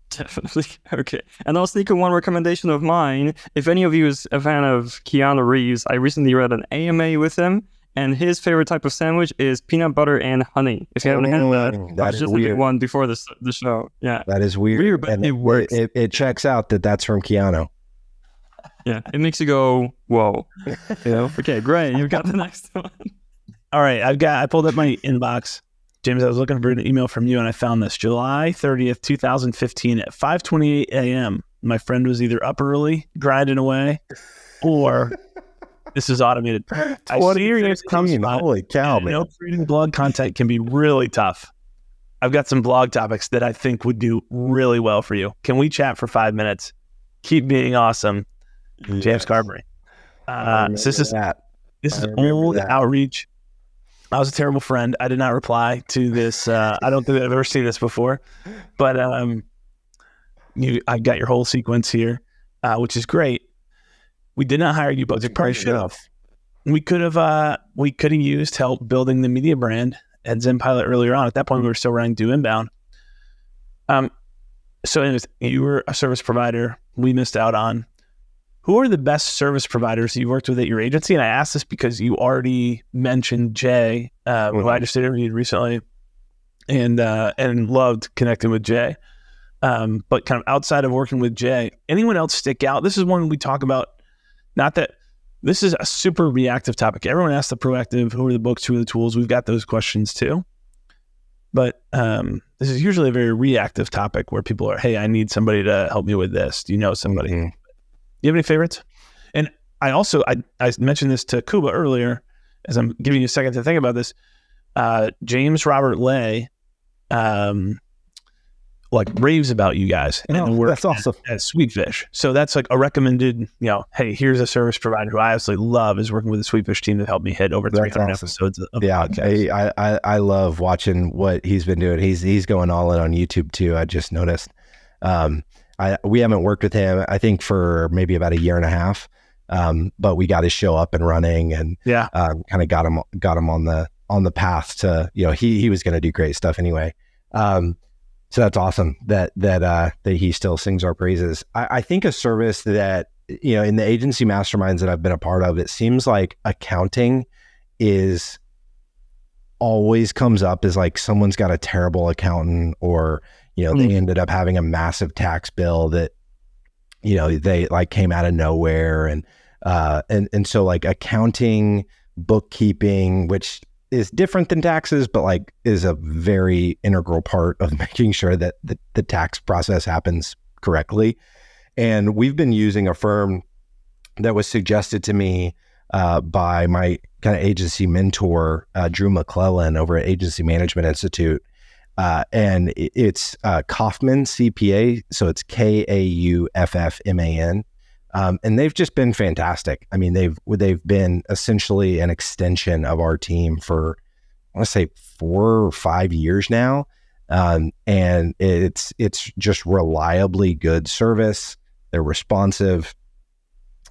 Definitely. Okay. And I'll sneak in one recommendation of mine. If any of you is a fan of Keanu Reeves, I recently read an AMA with him, and his favorite type of sandwich is peanut butter and honey. If you haven't had that, that's just weird. One before the show. Yeah. That is weird. But and it works. It checks out that's from Keanu. Yeah. It makes you go, whoa. Okay, great. You've got the next one. All right. I pulled up my inbox. James, I was looking for an email from you and I found this July 30th, 2015 at 5:28 a.m. My friend was either up early, grinding away, or this is automated. Holy cow, man. Reading blog content can be really tough. I've got some blog topics that I think would do really well for you. Can we chat for 5 minutes? Keep being awesome. Yes. James Carbary. So this is old outreach. I was a terrible friend. I did not reply to this. I don't think I've ever seen this before, but I got your whole sequence here, which is great. We did not hire you, but we could have used help building the media brand at ZenPilot earlier on. At that point, we were still running Do Inbound. So anyways, you were a service provider we missed out on. Who are the best service providers you worked with at your agency? And I asked this because you already mentioned Jay, who I just interviewed recently, and loved connecting with Jay. But kind of outside of working with Jay, anyone else stick out? This is one we talk about. Not that this is a super reactive topic. Everyone asks the proactive, who are the books, who are the tools? We've got those questions too. But this is usually a very reactive topic where people are, hey, I need somebody to help me with this. Do you know somebody? Mm-hmm. You have any favorites? And I mentioned this to Kuba earlier, as I'm giving you a second to think about this. James Robert Lay, like raves about you guys and the work that's awesome. at Sweetfish. So that's like a recommended, hey, here's a service provider who I absolutely love is working with the Sweetfish team to help me hit over 300 episodes of podcasts. I love watching what he's been doing. He's going all in on YouTube too. I just noticed. We haven't worked with him, I think, for maybe about a year and a half. But we got his show up and running, and kind of got him on the path to, he was going to do great stuff anyway. So that's awesome that he still sings our praises. I think a service that, in the agency masterminds that I've been a part of, it seems like accounting is always comes up as like someone's got a terrible accountant, or, they ended up having a massive tax bill that, they like came out of nowhere. And so like accounting, bookkeeping, which is different than taxes, but like is a very integral part of making sure that the tax process happens correctly. And we've been using a firm that was suggested to me by my kind of agency mentor, Drew McClellan over at Agency Management Institute. And it's Kaufman CPA. So it's Kauffman. And they've just been fantastic. I mean, they've been essentially an extension of our team for, I want to say 4 or 5 years now. And it's just reliably good service. They're responsive.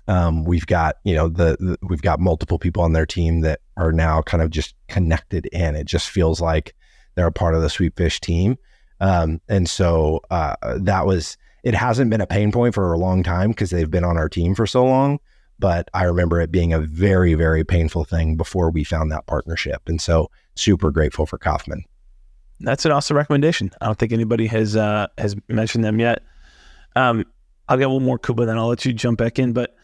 We've got, we've got multiple people on their team that are now kind of just connected in. It just feels like they're a part of the Sweetfish team. And so it hasn't been a pain point for a long time because they've been on our team for so long, but I remember it being a very, very painful thing before we found that partnership. And so super grateful for Kaufman. That's an awesome recommendation. I don't think anybody has mentioned them yet. I'll get one more, Kuba, then I'll let you jump back in. But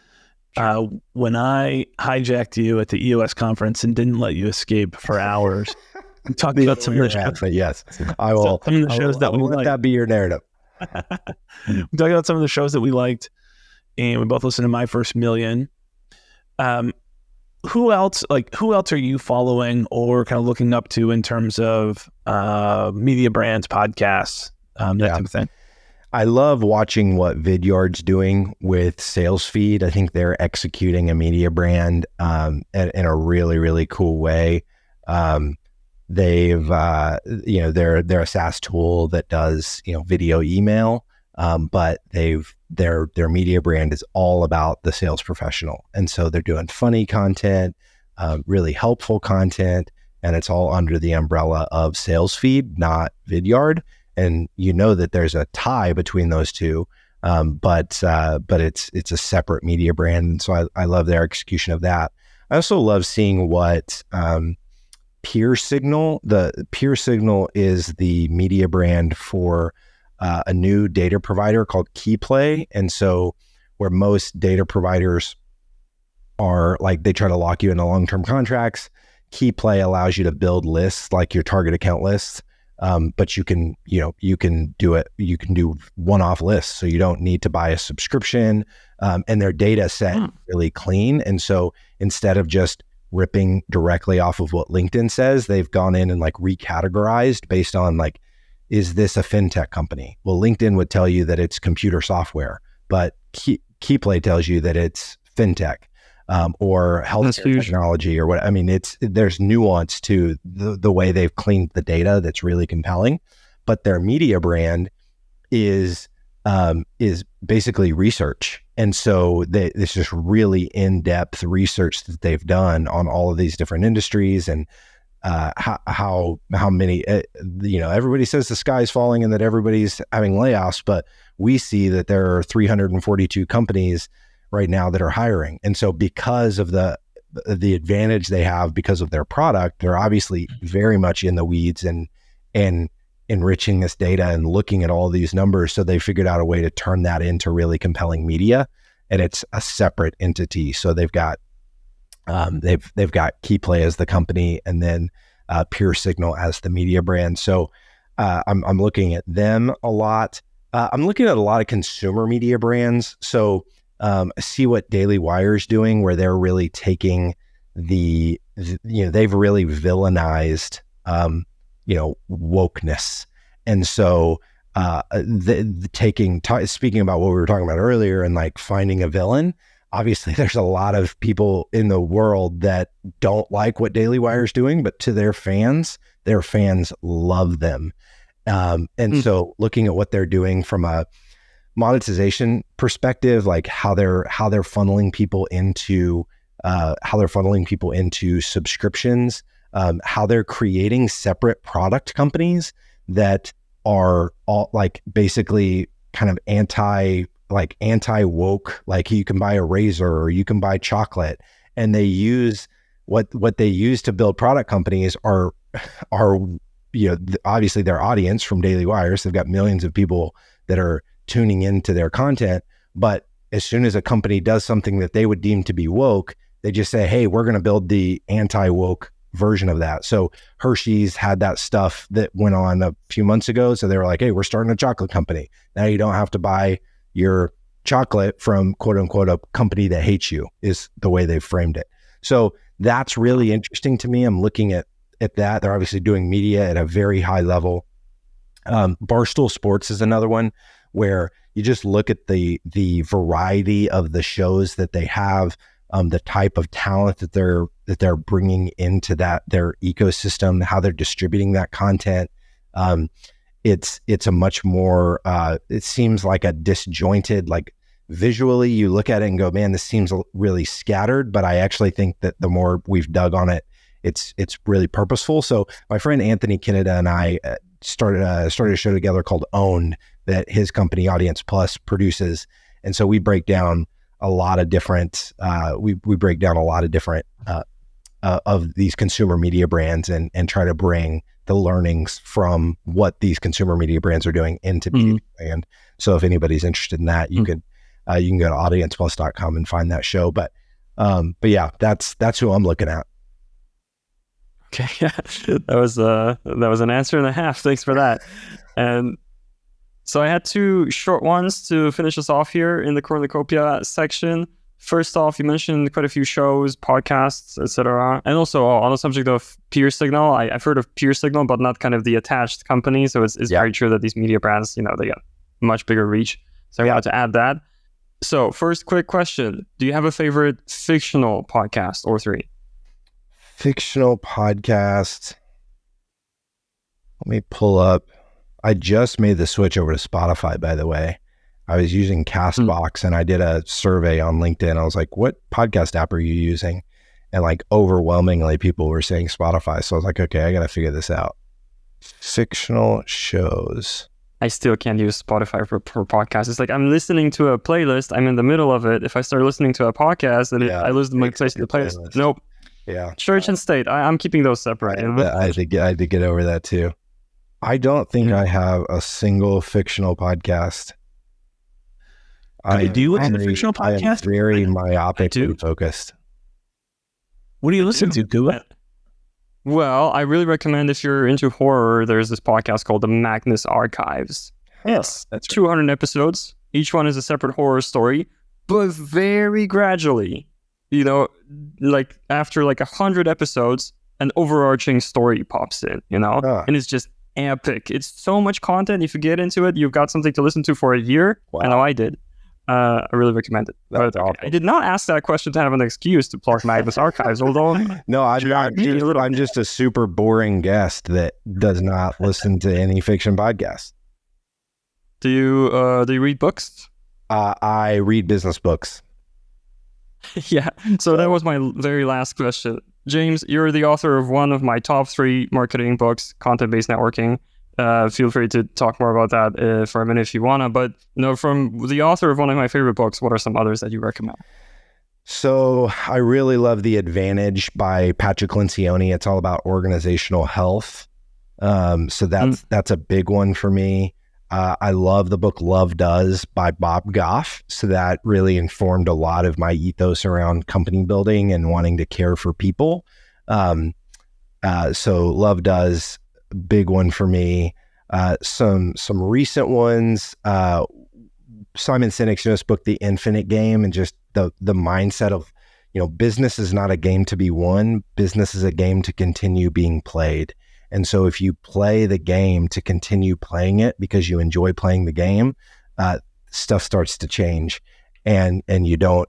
when I hijacked you at the EOS conference and didn't let you escape for hours, we talked about some of the shows. But yes, I will. Some of the shows that we let that be your narrative. We talked about some of the shows that we liked, and we both listened to My First Million. Who else are you following or kind of looking up to in terms of media brands, podcasts, that type of thing? I love watching what Vidyard's doing with SalesFeed. I think they're executing a media brand in a really, really cool way. They've, they're a SaaS tool that does, video email, but their media brand is all about the sales professional. And so they're doing funny content, really helpful content, and it's all under the umbrella of SalesFeed, not Vidyard. And that there's a tie between those two, but it's a separate media brand. And so I love their execution of that. I also love seeing what, PeerSignal. The PeerSignal is the media brand for a new data provider called KeyPlay. And so where most data providers are like, they try to lock you into long-term contracts, KeyPlay allows you to build lists like your target account lists. But you can do it. You can do one-off lists. So you don't need to buy a subscription, and their data set is really clean. And so instead of just ripping directly off of what LinkedIn says, they've gone in and like recategorized based on like, is this a fintech company? Well, LinkedIn would tell you that it's computer software, but KeyPlay tells you that it's fintech, or healthcare technology or what. I mean, there's nuance to the way they've cleaned the data that's really compelling, but their media brand is basically research. And so it's just really in-depth research that they've done on all of these different industries and how many, everybody says the sky's falling and that everybody's having layoffs, but we see that there are 342 companies right now that are hiring. And so because of the advantage they have because of their product, they're obviously very much in the weeds and enriching this data and looking at all these numbers. So they figured out a way to turn that into really compelling media, and it's a separate entity. So they've got KeyPlay as the company, and then PeerSignal as the media brand. So I'm looking at them a lot. I'm looking at a lot of consumer media brands. So I see what Daily Wire's doing, where they're really taking they've really villainized wokeness. And so speaking about what we were talking about earlier and like finding a villain, obviously there's a lot of people in the world that don't like what Daily Wire is doing, but to their fans love them. So looking at what they're doing from a monetization perspective, like how they're funneling people into subscriptions, how they're creating separate product companies that are all like basically kind of anti-woke, like you can buy a razor or you can buy chocolate, and they use what they use to build product companies are obviously their audience from Daily Wire. So they've got millions of people that are tuning into their content, but as soon as a company does something that they would deem to be woke, they just say, hey, we're going to build the anti-woke version of that. So Hershey's had that stuff that went on a few months ago. So they were like, hey, we're starting a chocolate company. Now you don't have to buy your chocolate from quote unquote a company that hates you, is the way they've framed it. So that's really interesting to me. I'm looking at that. They're obviously doing media at a very high level. Barstool Sports is another one where you just look at the variety of the shows that they have, the type of talent that they're bringing into their ecosystem, how they're distributing that content. It's a much more, it seems like a disjointed, like visually you look at it and go, man, this seems really scattered, but I actually think that the more we've dug on it, it's really purposeful. So my friend Anthony Kenneda and I started a show together called Owned that his company Audience Plus produces. And so we break down a lot of different, of these consumer media brands and try to bring the learnings from what these consumer media brands are doing into media. And so if anybody's interested in that, you can go to audienceplus.com and find that show. But yeah, that's who I'm looking at. Okay. Yeah. That was an answer and a half. Thanks for that. And so I had two short ones to finish us off here in the Cornucopia section. First off, you mentioned quite a few shows, podcasts, etc. And also on the subject of peer signal, I've heard of peer signal, but not kind of the attached company. So it's very true that these media brands, they got much bigger reach. So I got to add that. So first quick question. Do you have a favorite fictional podcast or three? Fictional podcast. Let me pull up. I just made the switch over to Spotify, by the way. I was using Castbox and I did a survey on LinkedIn. I was like, what podcast app are you using? And like overwhelmingly people were saying Spotify. So I was like, okay, I got to figure this out. Fictional shows. I still can't use Spotify for podcasts. It's like I'm listening to a playlist. I'm in the middle of it. If I start listening to a podcast and I lose my place in the playlist. Nope. Yeah. Church and state. I'm keeping those separate. I had to get over that too. I don't think I have a single fictional podcast. I do listen to fictional podcasts. I am very myopically focused. What do you listen to, Kuba? Well, I really recommend if you're into horror, there's this podcast called The Magnus Archives. Yes, that's 200 episodes. Each one is a separate horror story, but very gradually, like after like 100 episodes, an overarching story pops in, and it's just epic. It's so much content. If you get into it, you've got something to listen to for a year. Wow. I know I did. I really recommend it. But I did not ask that question to have an excuse to plug Magnus Archives, although no, I'm just a super boring guest that does not listen to any fiction podcasts. Do you read books? I read business books. Yeah. So that was my very last question. James, you're the author of one of my top 3 marketing books, Content-Based Networking. Feel free to talk more about that for a minute if you want to. But from the author of one of my favorite books, what are some others that you recommend? So I really love The Advantage by Patrick Lencioni. It's all about organizational health. So that's a big one for me. I love the book Love Does by Bob Goff. So that really informed a lot of my ethos around company building and wanting to care for people. So Love Does, big one for me. Some recent ones, Simon Sinek's newest book, The Infinite Game, and just the mindset of, business is not a game to be won. Business is a game to continue being played. And so if you play the game to continue playing it because you enjoy playing the game, stuff starts to change, and you don't,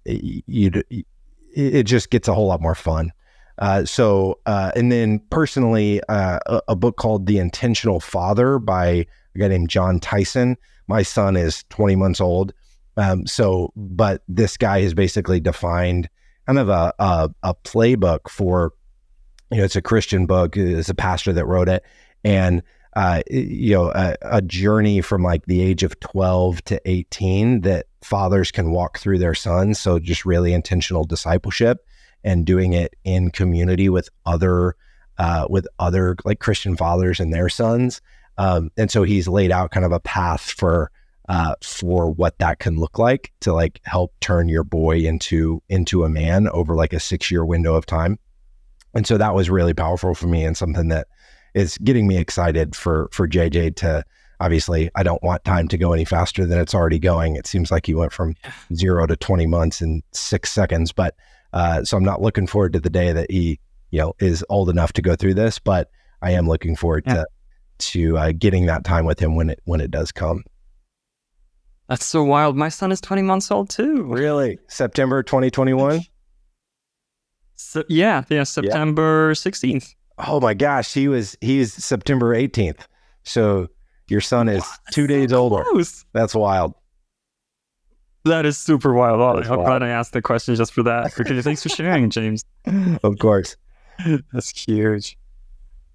it just gets a whole lot more fun. And then personally, a book called The Intentional Father by a guy named John Tyson. My son is 20 months old. But this guy has basically defined kind of a playbook for, it's a Christian book. It's a pastor that wrote it. And, a journey from like the age of 12 to 18 that fathers can walk through their sons. So just really intentional discipleship and doing it in community with other like Christian fathers and their sons. And so he's laid out kind of a path for what that can look like to like help turn your boy into a man over like a 6-year window of time. And so that was really powerful for me, and something that is getting me excited for JJ to, obviously I don't want time to go any faster than it's already going. It seems like he went from 0 to 20 months in 6 seconds, but so I'm not looking forward to the day that he, is old enough to go through this, but I am looking forward to getting that time with him when it does come. That's so wild. My son is 20 months old too. Really? September 2021? September 16th. Oh my gosh, he's September 18th. So your son is 2 days older. Close. That's wild. That is super wild. I'm glad I asked the question just for that. Thanks for sharing, James. Of course. That's huge.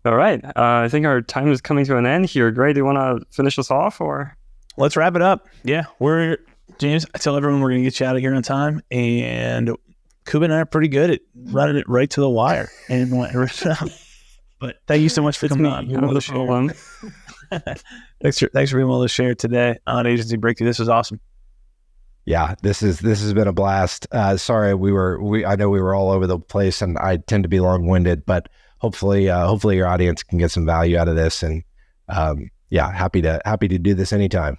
All right. I think our time is coming to an end here. Gray, do you want to finish us off, or? Let's wrap it up. Yeah, James, I tell everyone we're going to get you out of here on time, and Kuba and I are pretty good at running it right to the wire. And but thank you so much for coming on. Thanks for being able to share today on Agency Breakthrough. This was awesome. Yeah, this has been a blast. Sorry, I know we were all over the place, and I tend to be long-winded, but hopefully your audience can get some value out of this. And happy to do this anytime.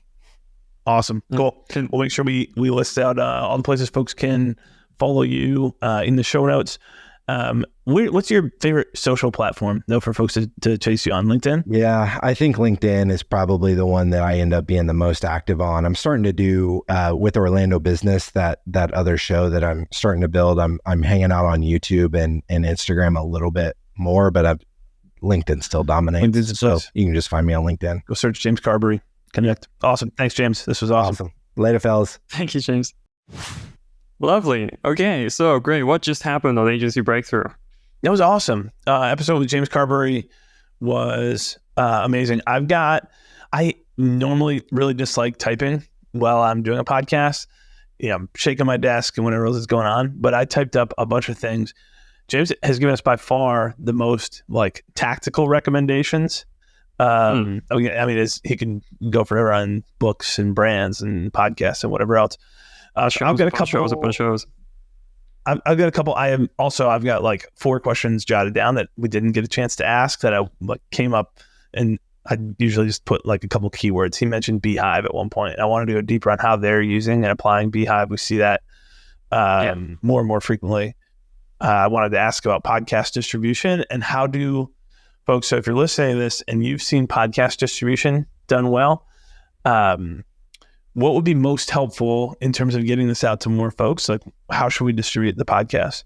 Awesome. Cool. We'll make sure we list out all the places folks can follow you in the show notes. What's your favorite social platform, though, for folks to chase you on? LinkedIn? Yeah, I think LinkedIn is probably the one that I end up being the most active on. I'm starting to do with Orlando Business, that other show that I'm starting to build. I'm hanging out on YouTube and Instagram a little bit more, but LinkedIn still dominates. So you can just find me on LinkedIn. Go search James Carbary. Connect. Awesome. Thanks, James. This was awesome. Later, fellas. Thank you, James. Lovely. Okay, so great. What just happened on Agency Breakthrough? That was awesome. Episode with James Carbary was amazing. I normally really dislike typing while I'm doing a podcast. I'm shaking my desk and whatever else is going on, but I typed up a bunch of things. James has given us by far the most like tactical recommendations. I mean, he can go forever on books and brands and podcasts and whatever else. I've got a couple shows. I've got a couple. I've got like 4 questions jotted down that we didn't get a chance to ask that I came up, and I usually just put like a couple keywords. He mentioned Beehive at one point, and I wanted to go deeper on how they're using and applying Beehive. We see that more and more frequently. I wanted to ask about podcast distribution and how do folks. So if you're listening to this and you've seen podcast distribution done well, what would be most helpful in terms of getting this out to more folks? Like, how should we distribute the podcast?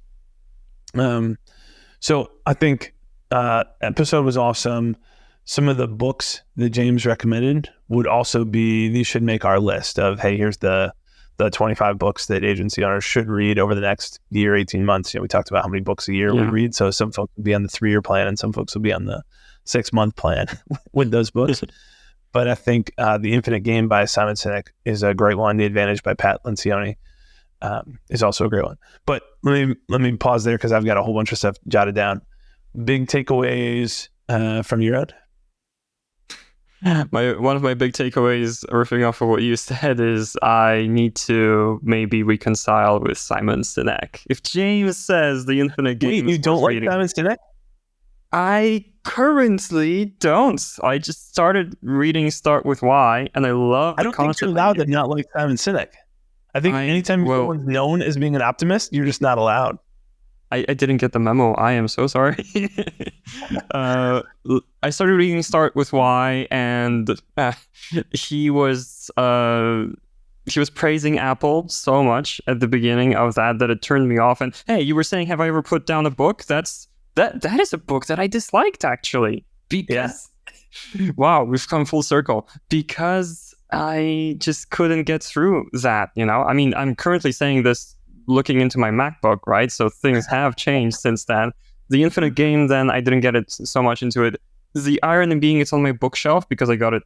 So I think episode was awesome. Some of the books that James recommended would also be, these should make our list of, hey, here's the 25 books that agency owners should read over the next year, 18 months. We talked about how many books a year we read. So some folks will be on the 3-year plan and some folks will be on the 6-month plan with those books. But I think The Infinite Game by Simon Sinek is a great one. The Advantage by Pat Lencioni is also a great one. But let me pause there because I've got a whole bunch of stuff jotted down. Big takeaways from your end? One of my big takeaways, riffing off of what you said, is I need to maybe reconcile with Simon Sinek. If James says The Infinite Game, wait, you don't like Simon Sinek? I currently don't. I just started reading Start With Why, and I love. I don't think you're allowed to not like Simon Sinek. I think anytime someone's known as being an optimist, you're just not allowed. I didn't get the memo. I am so sorry. I started reading Start with Why, and he was praising Apple so much at the beginning of that it turned me off. And hey, you were saying, have I ever put down a book? That is a book that I disliked, actually. Because wow, we've come full circle. Because I just couldn't get through that, I mean, I'm currently saying this looking into my MacBook, right? So things have changed since then. The Infinite Game, then I didn't get it so much into it. The irony being it's on my bookshelf because I got it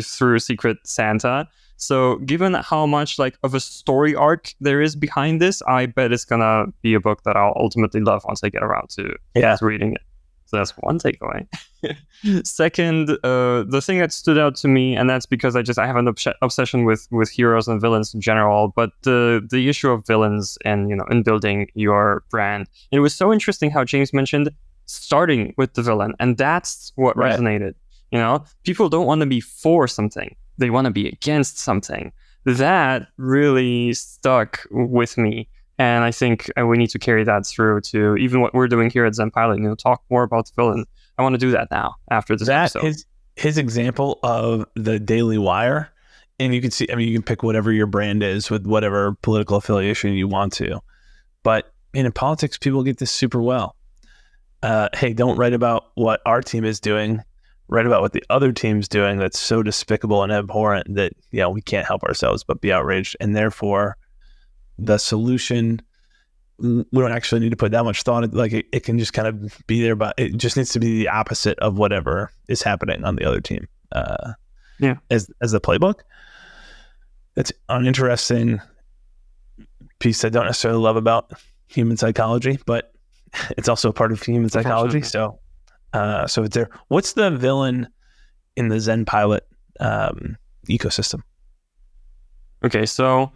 through Secret Santa. So given how much like of a story arc there is behind this, I bet it's gonna be a book that I'll ultimately love once I get around to reading it. So that's one takeaway. Second, the thing that stood out to me, and that's because I have an obsession with heroes and villains in general, but the issue of villains and in building your brand. And it was so interesting how James mentioned starting with the villain, and that's what resonated. People don't want to be for something; they want to be against something. That really stuck with me. And I think we need to carry that through to even what we're doing here at Zen Pilot, talk more about the villain. I want to do that now after this episode. His example of the Daily Wire, and you can see, you can pick whatever your brand is with whatever political affiliation you want to. But in politics, people get this super well. Hey, don't write about what our team is doing. Write about what the other team's doing that's so despicable and abhorrent that, we can't help ourselves but be outraged. And therefore, the solution, we don't actually need to put that much thought in. Like it can just kind of be there, but it just needs to be the opposite of whatever is happening on the other team. As the playbook. That's an interesting piece I don't necessarily love about human psychology, but it's also a part of human psychology. So it's there. What's the villain in the Zen Pilot ecosystem? Okay, so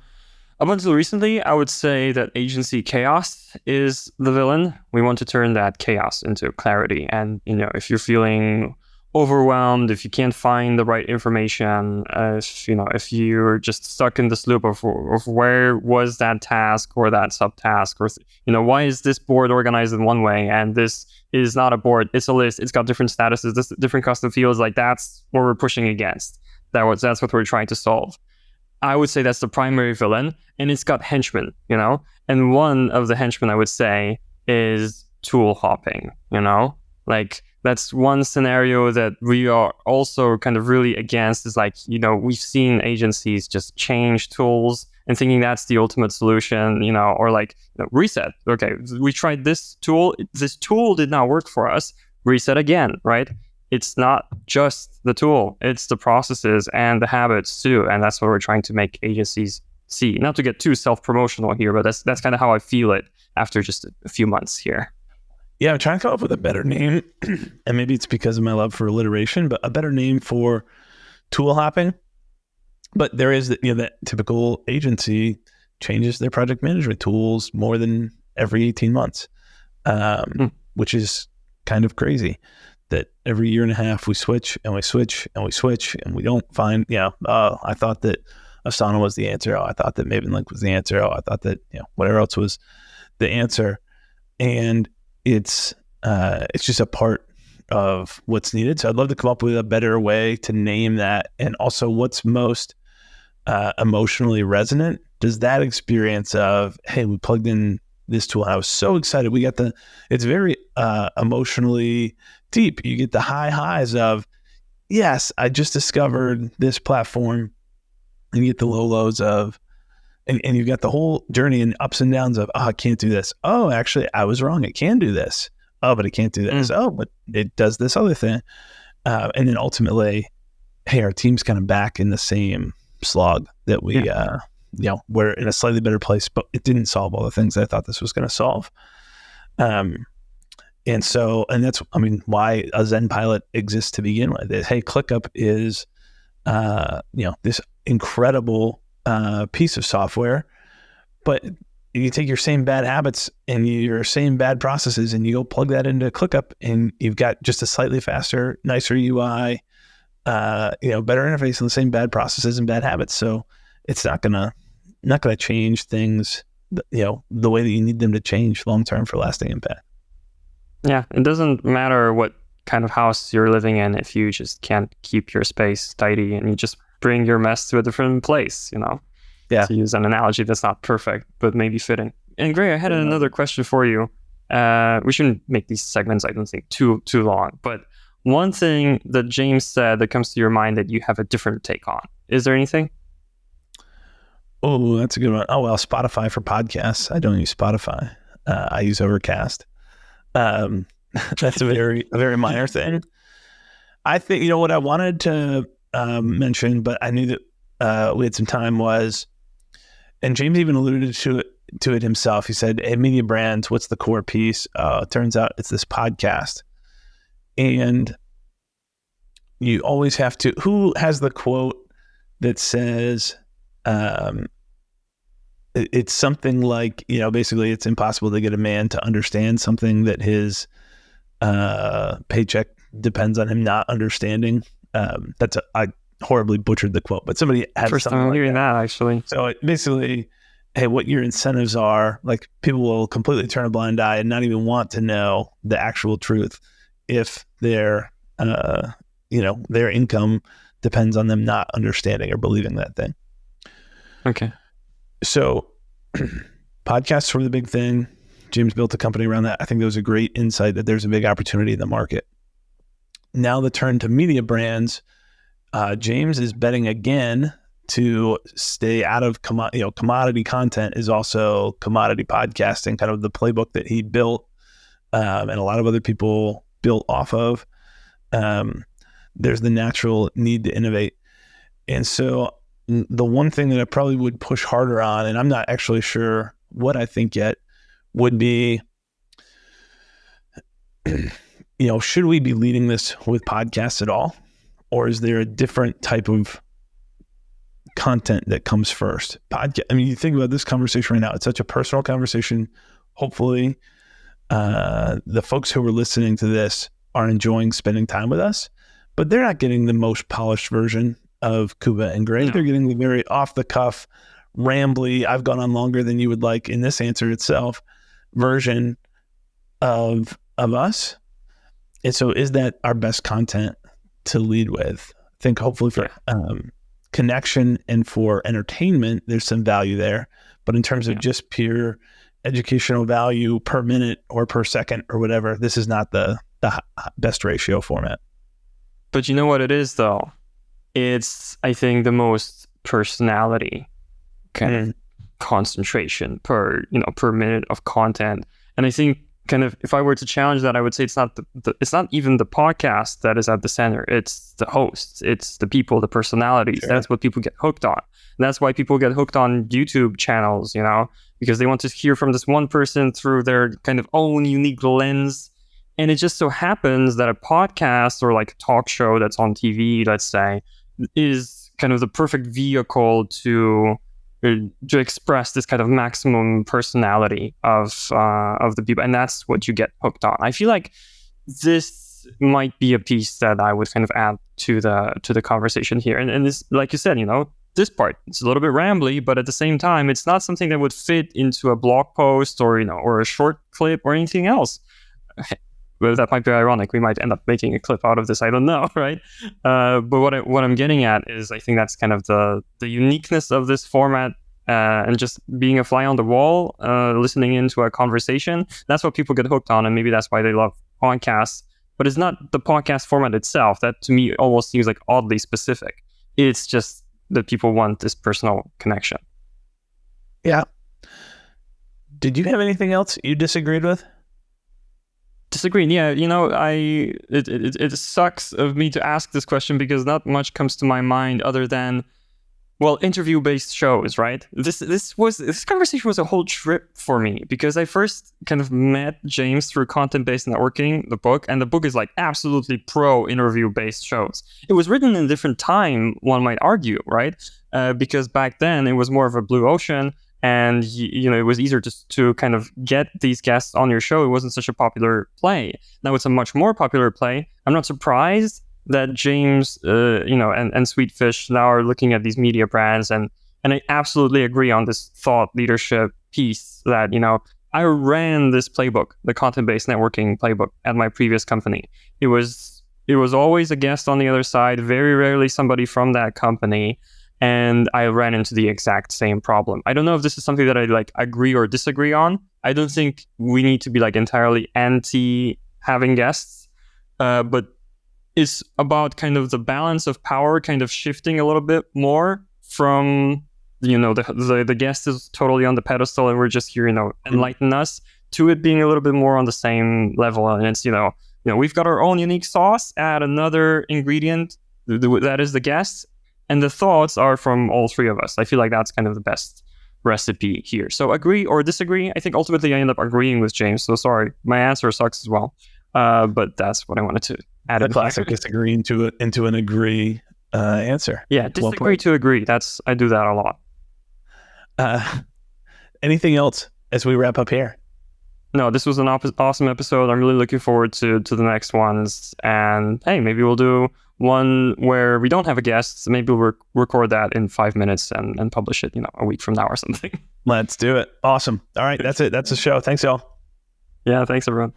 up until recently, I would say that agency chaos is the villain. We want to turn that chaos into clarity. And, if you're feeling overwhelmed, if you can't find the right information, if you're just stuck in this loop of where was that task or that subtask, or, why is this board organized in one way and this is not a board, it's a list, it's got different statuses, this different custom fields, like that's what we're pushing against. That's what we're trying to solve. I would say that's the primary villain, and it's got henchmen, And one of the henchmen, I would say, is tool hopping, Like, that's one scenario that we are also kind of really against is like, we've seen agencies just change tools and thinking that's the ultimate solution, or like reset. Okay, we tried this tool did not work for us. Reset again, right? It's not just the tool, it's the processes and the habits too. And that's what we're trying to make agencies see. Not to get too self-promotional here, but that's kind of how I feel it after just a few months here. Yeah, I'm trying to come up with a better name. And maybe it's because of my love for alliteration, but a better name for tool hopping. But there is that typical agency changes their project management tools more than every 18 months, which is kind of crazy. That every year and a half we switch and we switch and we switch and we don't find, I thought that Asana was the answer. Oh, I thought that Maven Link was the answer. Oh, I thought that, whatever else was the answer. And it's just a part of what's needed. So I'd love to come up with a better way to name that. And also what's most emotionally resonant. Does that experience of, hey, we plugged in this tool and I was so excited. It's very emotionally deep. You get the highs of, yes, I just discovered this platform, and you get the lows of, and you've got the whole journey and ups and downs of, oh, I can't do this. Oh, actually, I was wrong. It can do this. Oh, but it can't do this. Oh, but it does this other thing. And then ultimately, hey, our team's kind of back in the same slog that we, we're in a slightly better place, but it didn't solve all the things I thought this was going to solve. And that's, why a Zen Pilot exists to begin with. Hey, ClickUp is, this incredible piece of software, but you take your same bad habits and your same bad processes and you go plug that into ClickUp and you've got just a slightly faster, nicer UI, better interface and the same bad processes and bad habits. So it's not gonna change things the way that you need them to change long term for lasting impact. Yeah, it doesn't matter what kind of house you're living in if you just can't keep your space tidy and you just bring your mess to a different place, Yeah. To use an analogy that's not perfect, but maybe fitting. And Gray, I had another question for you. We shouldn't make these segments, I don't think, too long. But one thing that James said that comes to your mind that you have a different take on. Is there anything? Oh, that's a good one. Oh, well, Spotify for podcasts. I don't use Spotify. I use Overcast. That's a very minor thing. I think, what I wanted to mention, but I knew that we had some time was, and James even alluded to it himself. He said, hey, media brands, what's the core piece? It turns out it's this podcast. And you always have to, who has the quote that says, it's something like, basically it's impossible to get a man to understand something that his paycheck depends on him not understanding. I horribly butchered the quote, but somebody had first time I'm hearing that actually. So basically, hey, what your incentives are, like people will completely turn a blind eye and not even want to know the actual truth if their income depends on them not understanding or believing that thing. Okay. So podcasts were the big thing. James built a company around that. I think there was a great insight that there's a big opportunity in the market. Now the turn to media brands, James is betting again to stay out of commodity content is also commodity podcasting, kind of the playbook that he built and a lot of other people built off of. There's the natural need to innovate. And so the one thing that I probably would push harder on, and I'm not actually sure what I think yet, would be, should we be leading this with podcasts at all? Or is there a different type of content that comes first? You think about this conversation right now. It's such a personal conversation. Hopefully, the folks who are listening to this are enjoying spending time with us, but they're not getting the most polished version of Kuba and Gray. No. They're getting the very off-the-cuff, rambly, I've gone on longer than you would like in this answer itself version of us. And so is that our best content to lead with? I think hopefully for connection and for entertainment, there's some value there. But in terms of just pure educational value per minute or per second or whatever, this is not the best ratio format. But you know what it is, though? It's, I think, the most personality kind of concentration per minute of content. And I think kind of, if I were to challenge that, I would say it's not it's not even the podcast that is at the center. It's the hosts. It's the people, the personalities. Sure. That's what people get hooked on. And that's why people get hooked on YouTube channels, because they want to hear from this one person through their kind of own unique lens. And it just so happens that a podcast or like a talk show that's on TV, let's say, is kind of the perfect vehicle to express this kind of maximum personality of the people, and that's what you get hooked on. I feel like this might be a piece that I would kind of add to the conversation here. And this, like you said, this part, it's a little bit rambly, but at the same time, it's not something that would fit into a blog post or or a short clip or anything else. Well, that might be ironic. We might end up making a clip out of this. I don't know, right? But what I'm getting at is, I think that's kind of the uniqueness of this format, and just being a fly on the wall, listening into a conversation. That's what people get hooked on, and maybe that's why they love podcasts. But it's not the podcast format itself. That to me almost seems like oddly specific. It's just that people want this personal connection. Yeah. Did you have anything else you disagreed with? Disagreed. Yeah, it sucks of me to ask this question because not much comes to my mind other than, interview-based shows, right? This conversation was a whole trip for me because I first kind of met James through Content-Based Networking, the book, and the book is like absolutely pro interview-based shows. It was written in a different time, one might argue, right? Because back then it was more of a blue ocean. And, it was easier to kind of get these guests on your show. It wasn't such a popular play. Now it's a much more popular play. I'm not surprised that James, and Sweetfish now are looking at these media brands and And I absolutely agree on this thought leadership piece that, I ran this playbook, the content-based networking playbook at my previous company. It was always a guest on the other side, very rarely somebody from that company. And I ran into the exact same problem. I don't know if this is something that I agree or disagree on. I don't think we need to be entirely anti having guests, but it's about kind of the balance of power kind of shifting a little bit more from the guest is totally on the pedestal and we're just here, enlighten us, to it being a little bit more on the same level. And it's, we've got our own unique sauce, add another ingredient that is the guest, and the thoughts are from all three of us. I feel like that's kind of the best recipe here. So agree or disagree? I think ultimately I end up agreeing with James. So sorry, my answer sucks as well. But that's what I wanted to add. A classic disagree into an agree answer. Yeah, disagree to agree. I do that a lot. Anything else as we wrap up here? No, this was an awesome episode. I'm really looking forward to the next ones. And hey, maybe we'll do one where we don't have a guest. Maybe we'll record that in 5 minutes and publish it, a week from now or something. Let's do it. Awesome. All right, that's it. That's the show. Thanks, y'all. Yeah, thanks everyone.